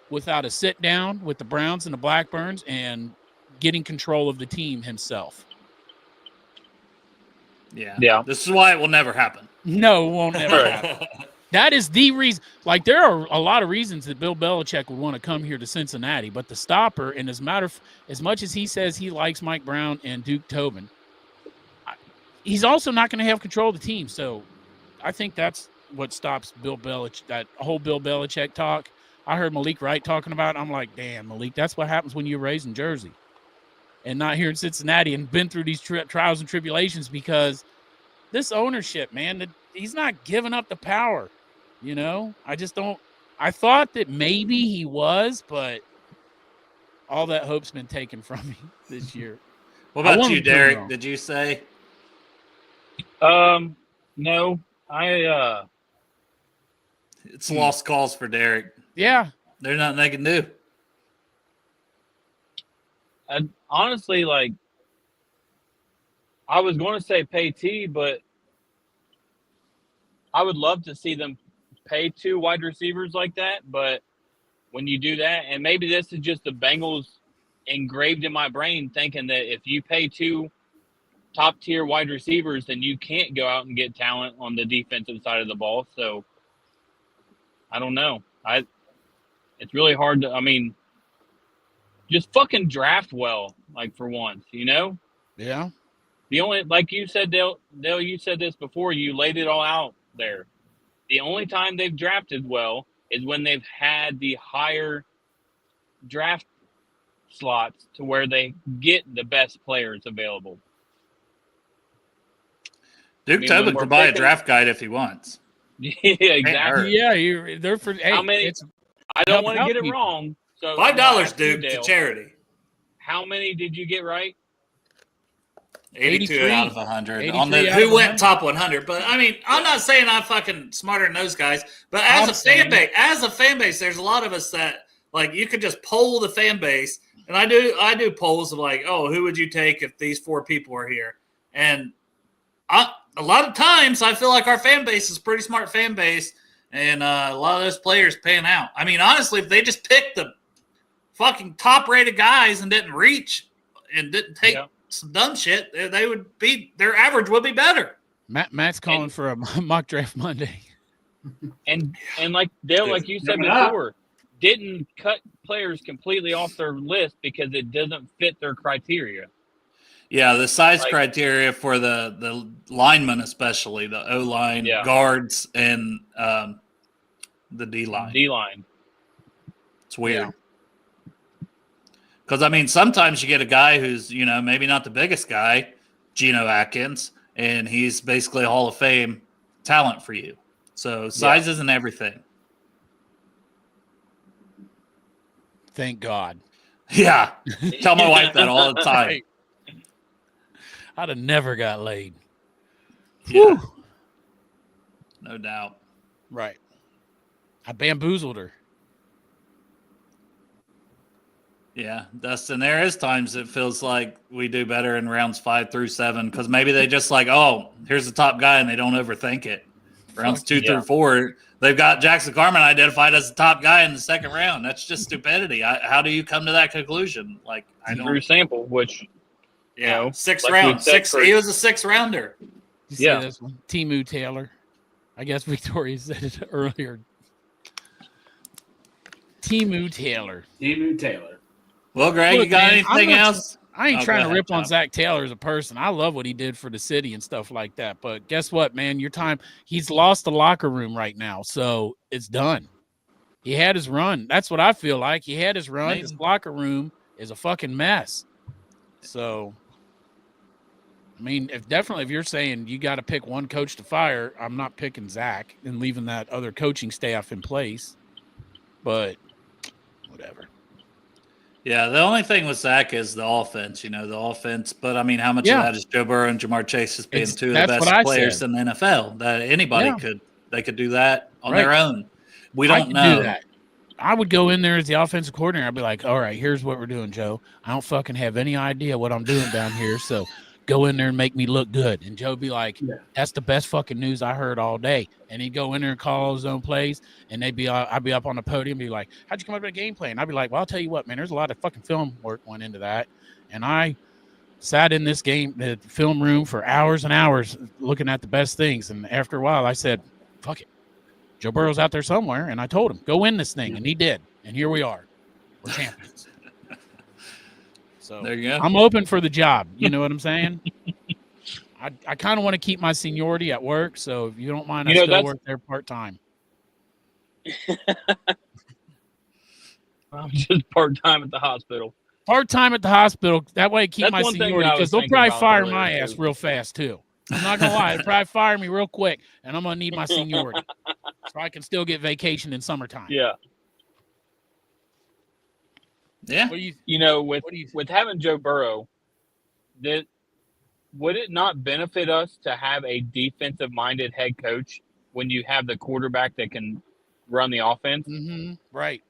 without a sit down with the Browns and the Blackburns and getting control of the team himself. Yeah. This is why it will never happen. No, it won't never happen. That is the reason. Like, there are a lot of reasons that Bill Belichick would want to come here to Cincinnati, but the stopper, and as much as he says he likes Mike Brown and Duke Tobin, he's also not going to have control of the team. So I think that's what stops Bill Belichick, that whole Bill Belichick talk. I heard Malik Wright talking about it. I'm like, damn, Malik, that's what happens when you're raised in Jersey and not here in Cincinnati and been through these trials and tribulations, because this ownership, man, he's not giving up the power. You know, I just don't. I thought that maybe he was, but all that hope's been taken from me this year. What about you, Derek? Did you say? No, It's lost calls for Derek. Yeah, there's nothing they can do. Honestly, like, I was going to say pay T, but I would love to see them pay 2 wide receivers like that. But when you do that, and maybe this is just the Bengals engraved in my brain, thinking that if you pay 2 top-tier wide receivers, then you can't go out and get talent on the defensive side of the ball. So I don't know. It's really hard to. I mean, just fucking draft well, like, for once, you know? Yeah. The only, like you said, Dale, you said this before, you laid it all out there. The only time they've drafted well is when they've had the higher draft slots to where they get the best players available. Duke Tobin can buy a draft guide if he wants. Yeah, exactly. Yeah, they're for. Hey, how many? I don't want to get it wrong. So $5, Duke, to charity. How many did you get right? 82 out of 100 on the who went top 100. But I mean, I'm not saying I'm fucking smarter than those guys. But as a fan base, there's a lot of us that, like, you could just poll the fan base, and I do polls of, like, oh, who would you take if these 4 people were here? And a lot of times I feel like our fan base is a pretty smart fan base, and a lot of those players pan out. I mean, honestly, if they just picked the fucking top-rated guys and didn't reach and didn't take some dumb shit, they would be, their average would be better. Matt's calling for a mock draft Monday. And like Dale, like you said before, didn't cut players completely off their list because it doesn't fit their criteria. Yeah, the size criteria for the linemen, especially the O-line, guards, and the D-line. D-line. It's weird. Because, I mean, sometimes you get a guy who's, you know, maybe not the biggest guy, Geno Atkins, and he's basically a Hall of Fame talent for you. So size isn't everything. Thank God. Yeah. Tell my wife that all the time. Right. I'd have never got laid. Yeah. No doubt. Right. I bamboozled her. Yeah, Dustin, there is times it feels like we do better in rounds 5 through 7 because maybe they just like, oh, here's the top guy, and they don't overthink it. Rounds 2 through 4, they've got Jackson Carman identified as the top guy in the second round. That's just stupidity. How do you come to that conclusion? Like, I don't. Drew Sample, which, you know, 6th round. He was a 6th rounder. You see this one? Timu Taylor. I guess Victoria said it earlier. Timu Taylor. Well, Greg, you got anything else? I ain't trying to rip on Zach Taylor as a person. I love what he did for the city and stuff like that. But guess what, man? He's lost the locker room right now, so it's done. He had his run. That's what I feel like. He had his run. Maybe. His locker room is a fucking mess. So, I mean, if you're saying you got to pick one coach to fire, I'm not picking Zach and leaving that other coaching staff in place. But whatever. Yeah, the only thing with Zach is the offense, the offense. But, I mean, how much of that is Joe Burrow and Jamar Chase as being two of the best players in the NFL? That anybody could do that on their own. We don't know. I would go in there as the offensive coordinator. I'd be like, all right, here's what we're doing, Joe. I don't fucking have any idea what I'm doing down here. So go in there and make me look good. And Joe would be like, that's the best fucking news I heard all day. And he'd go in there and call all his own plays. And I'd be up on the podium and be like, how'd you come up with a game plan? I'd be like, well, I'll tell you what, man, there's a lot of fucking film work went into that. And I sat in the film room for hours and hours looking at the best things. And after a while, I said, fuck it. Joe Burrow's out there somewhere, and I told him, go win this thing, and he did. And here we are. We're champions. So there you go. I'm open for the job. You know what I'm saying? I kind of want to keep my seniority at work, so if you don't mind, I still work there part-time. I'm just part-time at the hospital. Part-time at the hospital. That way I keep my seniority, because they'll probably fire my ass real fast, too. I'm not going to lie. They'll probably fire me real quick, and I'm going to need my seniority. So I can still get vacation in summertime. Yeah. Yeah. With having Joe Burrow, would it not benefit us to have a defensive-minded head coach when you have the quarterback that can run the offense? Mm-hmm. Right.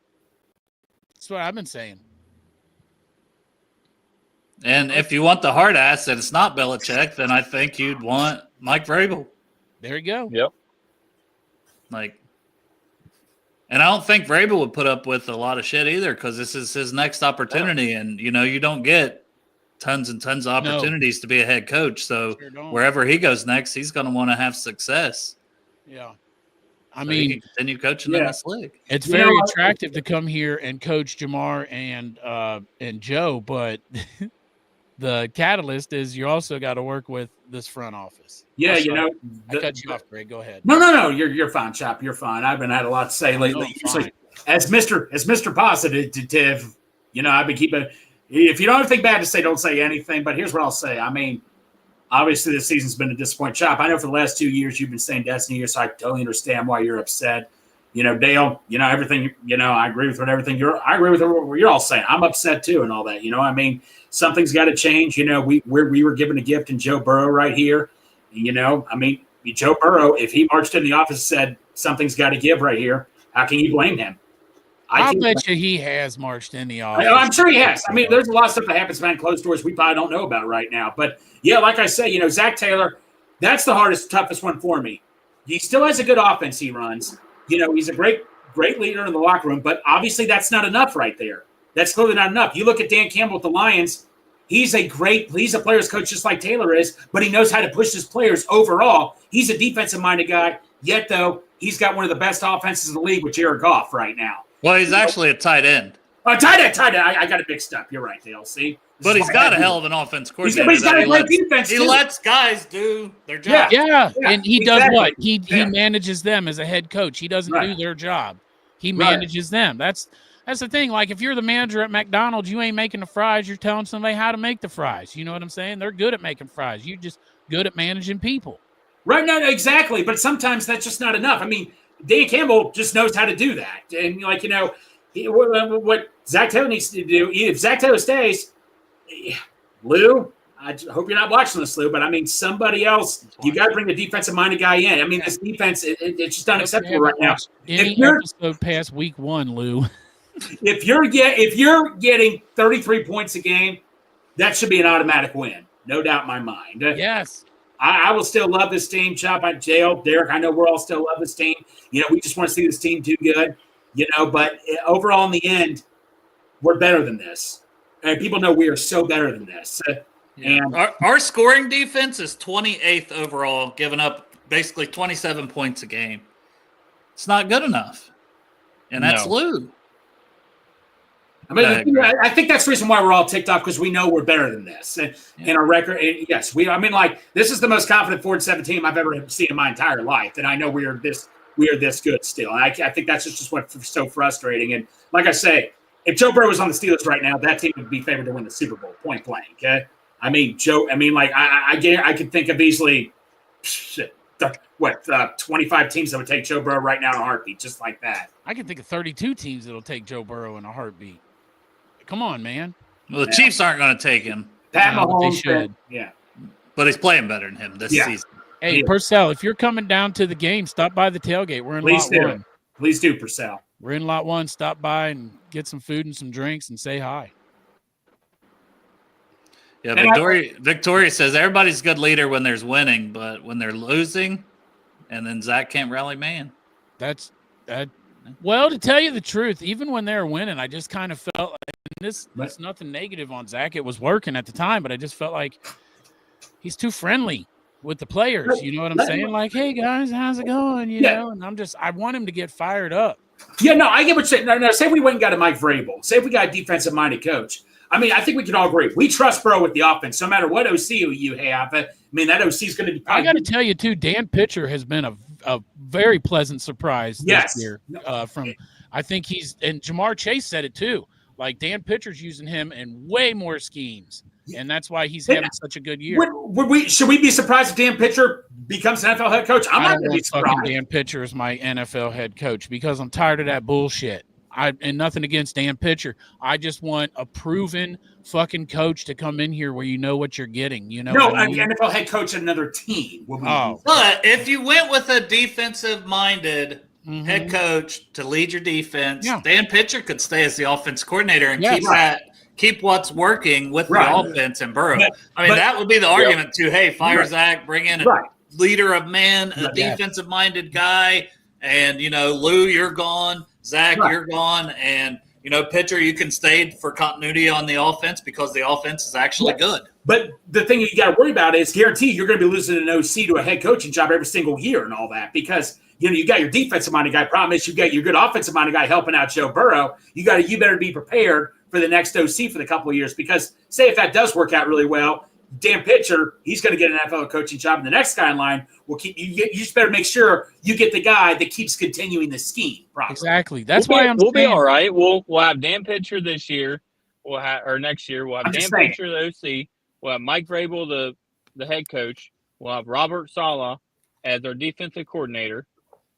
That's what I've been saying. And if you want the hard ass and it's not Belichick, then I think you'd want Mike Vrabel. There you go. Yep. And I don't think Vrabel would put up with a lot of shit either, because this is his next opportunity. And, you don't get tons and tons of opportunities to be a head coach. So wherever he goes next, he's going to want to have success. Yeah. I mean, he can continue coaching in this league. It's very attractive to come here and coach Jamar and Joe, but the catalyst is you also got to work with this front office. Yeah, I cut you off, Greg. Go ahead. No. You're fine, Chop. You're fine. I've had a lot to say lately. As Mr. Positive, I've been keeping. If you don't have anything bad to say, don't say anything. But here's what I'll say. I mean, obviously this season's been a disappointing. Chop, I know for the last 2 years you've been saying Destiny here, so I totally understand why you're upset. Dale, everything. I agree with everything what you're all saying. I'm upset too, and all that. I mean, something's got to change. We were given a gift in Joe Burrow right here. I mean, Joe Burrow, if he marched in the office and said something's got to give right here, how can you blame him? I bet you he has marched in the office. I'm sure he has. I mean, there's a lot of stuff that happens behind closed doors we probably don't know about right now. But, yeah, like I say, Zach Taylor, that's the toughest one for me. He still has a good offense he runs. He's a great leader in the locker room, but obviously that's not enough right there. That's clearly not enough. You look at Dan Campbell with the Lions, he's a player's coach just like Taylor is, but he knows how to push his players overall. He's a defensive-minded guy, yet, though, he's got one of the best offenses in the league with Jared Goff right now. Well, he's actually a tight end. Tight end. I got it mixed up. You're right, Dale. See? But he's got a hell of an offense coordinator. He's got a great defense, He lets guys do their job. Yeah. And he does what? He manages them as a head coach. He doesn't do their job. He manages them. That's the thing. Like, if you're the manager at McDonald's, you ain't making the fries. You're telling somebody how to make the fries. You know what I'm saying? They're good at making fries. You're just good at managing people. Right. No, exactly. But sometimes that's just not enough. I mean, Dan Campbell just knows how to do that. And, what Zach Taylor needs to do, if Zach Taylor stays, Lou, I hope you're not watching this, Lou, but I mean, somebody else, you got to bring the defensive-minded guy in. I mean, this defense, it's just unacceptable right now. Any episode past week 1, Lou. If you're getting 33 points a game, that should be an automatic win. No doubt in my mind. Yes. I will still love this team. Chop at jail, Derek. I know we're all still love this team. We just want to see this team do good. But overall, in the end, we're better than this, and people know we are so better than this. And our scoring defense is 28th overall, giving up basically 27 points a game. It's not good enough, and that's Lou. I mean, I think that's the reason why we're all ticked off, because we know we're better than this. And our record, yes, this is the most confident 4-7 team I've ever seen in my entire life, and I know we are this good still. And I think that's just what's so frustrating. And like I say, if Joe Burrow was on the Steelers right now, that team would be favored to win the Super Bowl, point blank. Okay, I could think of easily 25 teams that would take Joe Burrow right now in a heartbeat, just like that. I can think of 32 teams that'll take Joe Burrow in a heartbeat. Come on, man. Well, the Chiefs aren't going to take him. Pat Mahomes, they should. Yeah, but he's playing better than him this season. Hey, Purcell, if you're coming down to the game, stop by the tailgate. We're in lot 1. Please do, Purcell. We're in lot 1. Stop by and get some food and some drinks and say hi. Yeah, Victoria says everybody's a good leader when there's winning, but when they're losing, and then Zach can't rally man. That's that. Well, to tell you the truth, even when they were winning, I just kind of felt like this. It's nothing negative on Zach. It was working at the time, but I just felt like he's too friendly with the players. You know what I'm saying? Like, hey guys, how's it going? You know, and I want him to get fired up. Yeah, no, I get what you're saying. No, say we went and got a Mike Vrabel. Say if we got a defensive-minded coach. I mean, I think we can all agree. We trust Burrow with the offense, no matter what OC you have. I mean, that OC is going to be. I got to tell you too, Dan Pitcher has been a very pleasant surprise this year. I think and Jamar Chase said it too. Like Dan Pitcher's using him in way more schemes, and that's why he's having such a good year. Should we be surprised if Dan Pitcher becomes an NFL head coach? I'm not going to be surprised. Dan Pitcher is my NFL head coach because I'm tired of that bullshit. And nothing against Dan Pitcher. I just want a proven fucking coach to come in here where you know what you're getting. You know, an NFL head coach at another team. But if you went with a defensive-minded head coach to lead your defense, Dan Pitcher could stay as the offense coordinator and keep what's working with the offense and Burrow. That would be the argument too. Hey, fire Zach, bring in a leader of men, a defensive-minded guy, and Lou, you're gone. Zach, you're gone, and Pitcher, you can stay for continuity on the offense because the offense is actually good. But the thing you got to worry about is guarantee you're going to be losing an OC to a head coaching job every single year and all that because you got your defensive-minded guy. Problem is you got your good offensive-minded guy helping out Joe Burrow. You better be prepared for the next OC for the couple of years because say if that does work out really well, Dan Pitcher, he's going to get an NFL coaching job, and the next guy in line will keep you. You just better make sure you get the guy that keeps continuing the scheme. Properly. Exactly. That's why we'll be all right. We'll have Dan Pitcher this year. Or next year. We'll have Dan Pitcher, the OC. We'll have Mike Vrabel, the head coach. We'll have Robert Saleh as our defensive coordinator.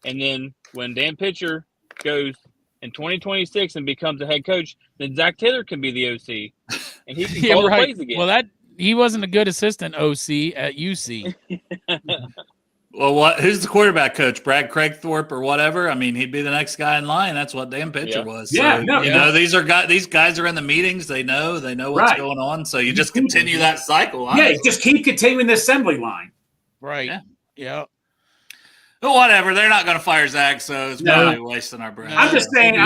And then when Dan Pitcher goes in 2026 and becomes a head coach, then Zach Taylor can be the OC, and he can call the plays again. Well, he wasn't a good assistant OC at UC. Well, who's the quarterback coach? Brad Craigthorpe or whatever? I mean, he'd be the next guy in line. That's what Dan Pitcher was. So, these guys are in the meetings. They know what's going on. So you just continue that cycle. Honestly. Yeah, just keep continuing the assembly line. Right. Yeah. But whatever, they're not going to fire Zach, so it's probably wasting our breath. I'm just saying.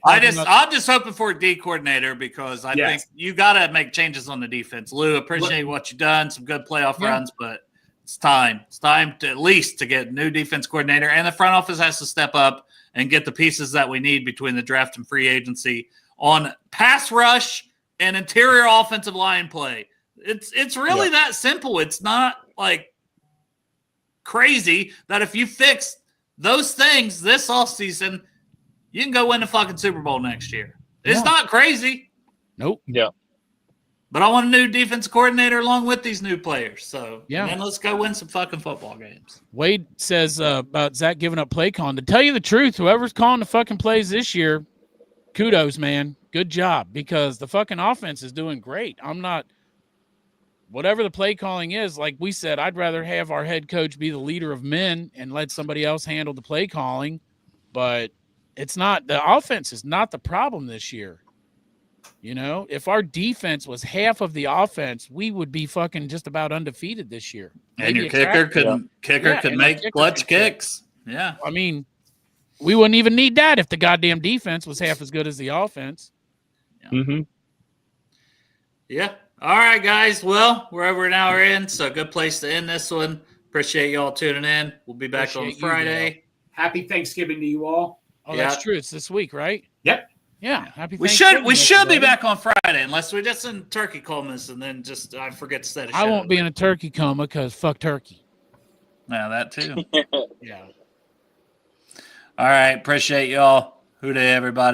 I'm just hoping for a D coordinator because I think you got to make changes on the defense. Lou, appreciate what you've done, some good playoff runs, but it's time. It's time to at least to get a new defense coordinator, and the front office has to step up and get the pieces that we need between the draft and free agency on pass rush and interior offensive line play. It's really that simple. It's not like crazy that if you fix those things this offseason, you can go win the fucking Super Bowl next year. It's not crazy. Nope. Yeah. But I want a new defense coordinator along with these new players. So then let's go win some fucking football games. Wade says about Zach giving up play calling. To tell you the truth, whoever's calling the fucking plays this year, kudos, man. Good job because the fucking offense is doing great. Whatever the play calling is, like we said, I'd rather have our head coach be the leader of men and let somebody else handle the play calling. But it's not – the offense is not the problem this year. If our defense was half of the offense, we would be fucking just about undefeated this year. And your kicker could make clutch kicks. Yeah. I mean, we wouldn't even need that if the goddamn defense was half as good as the offense. Yeah. Mm-hmm. Yeah. All right, guys. Well, we're over an hour in, so good place to end this one. Appreciate y'all tuning in. We'll be back on Friday. Happy Thanksgiving to you all. Oh, that's true. It's this week, right? Yep. Yeah. Happy Thanksgiving. We should be back on Friday, unless we're just in turkey comas and then I forget to set a show. I won't be in a turkey coma because fuck turkey. Yeah, that too. Yeah. All right. Appreciate y'all. Hoo day, everybody.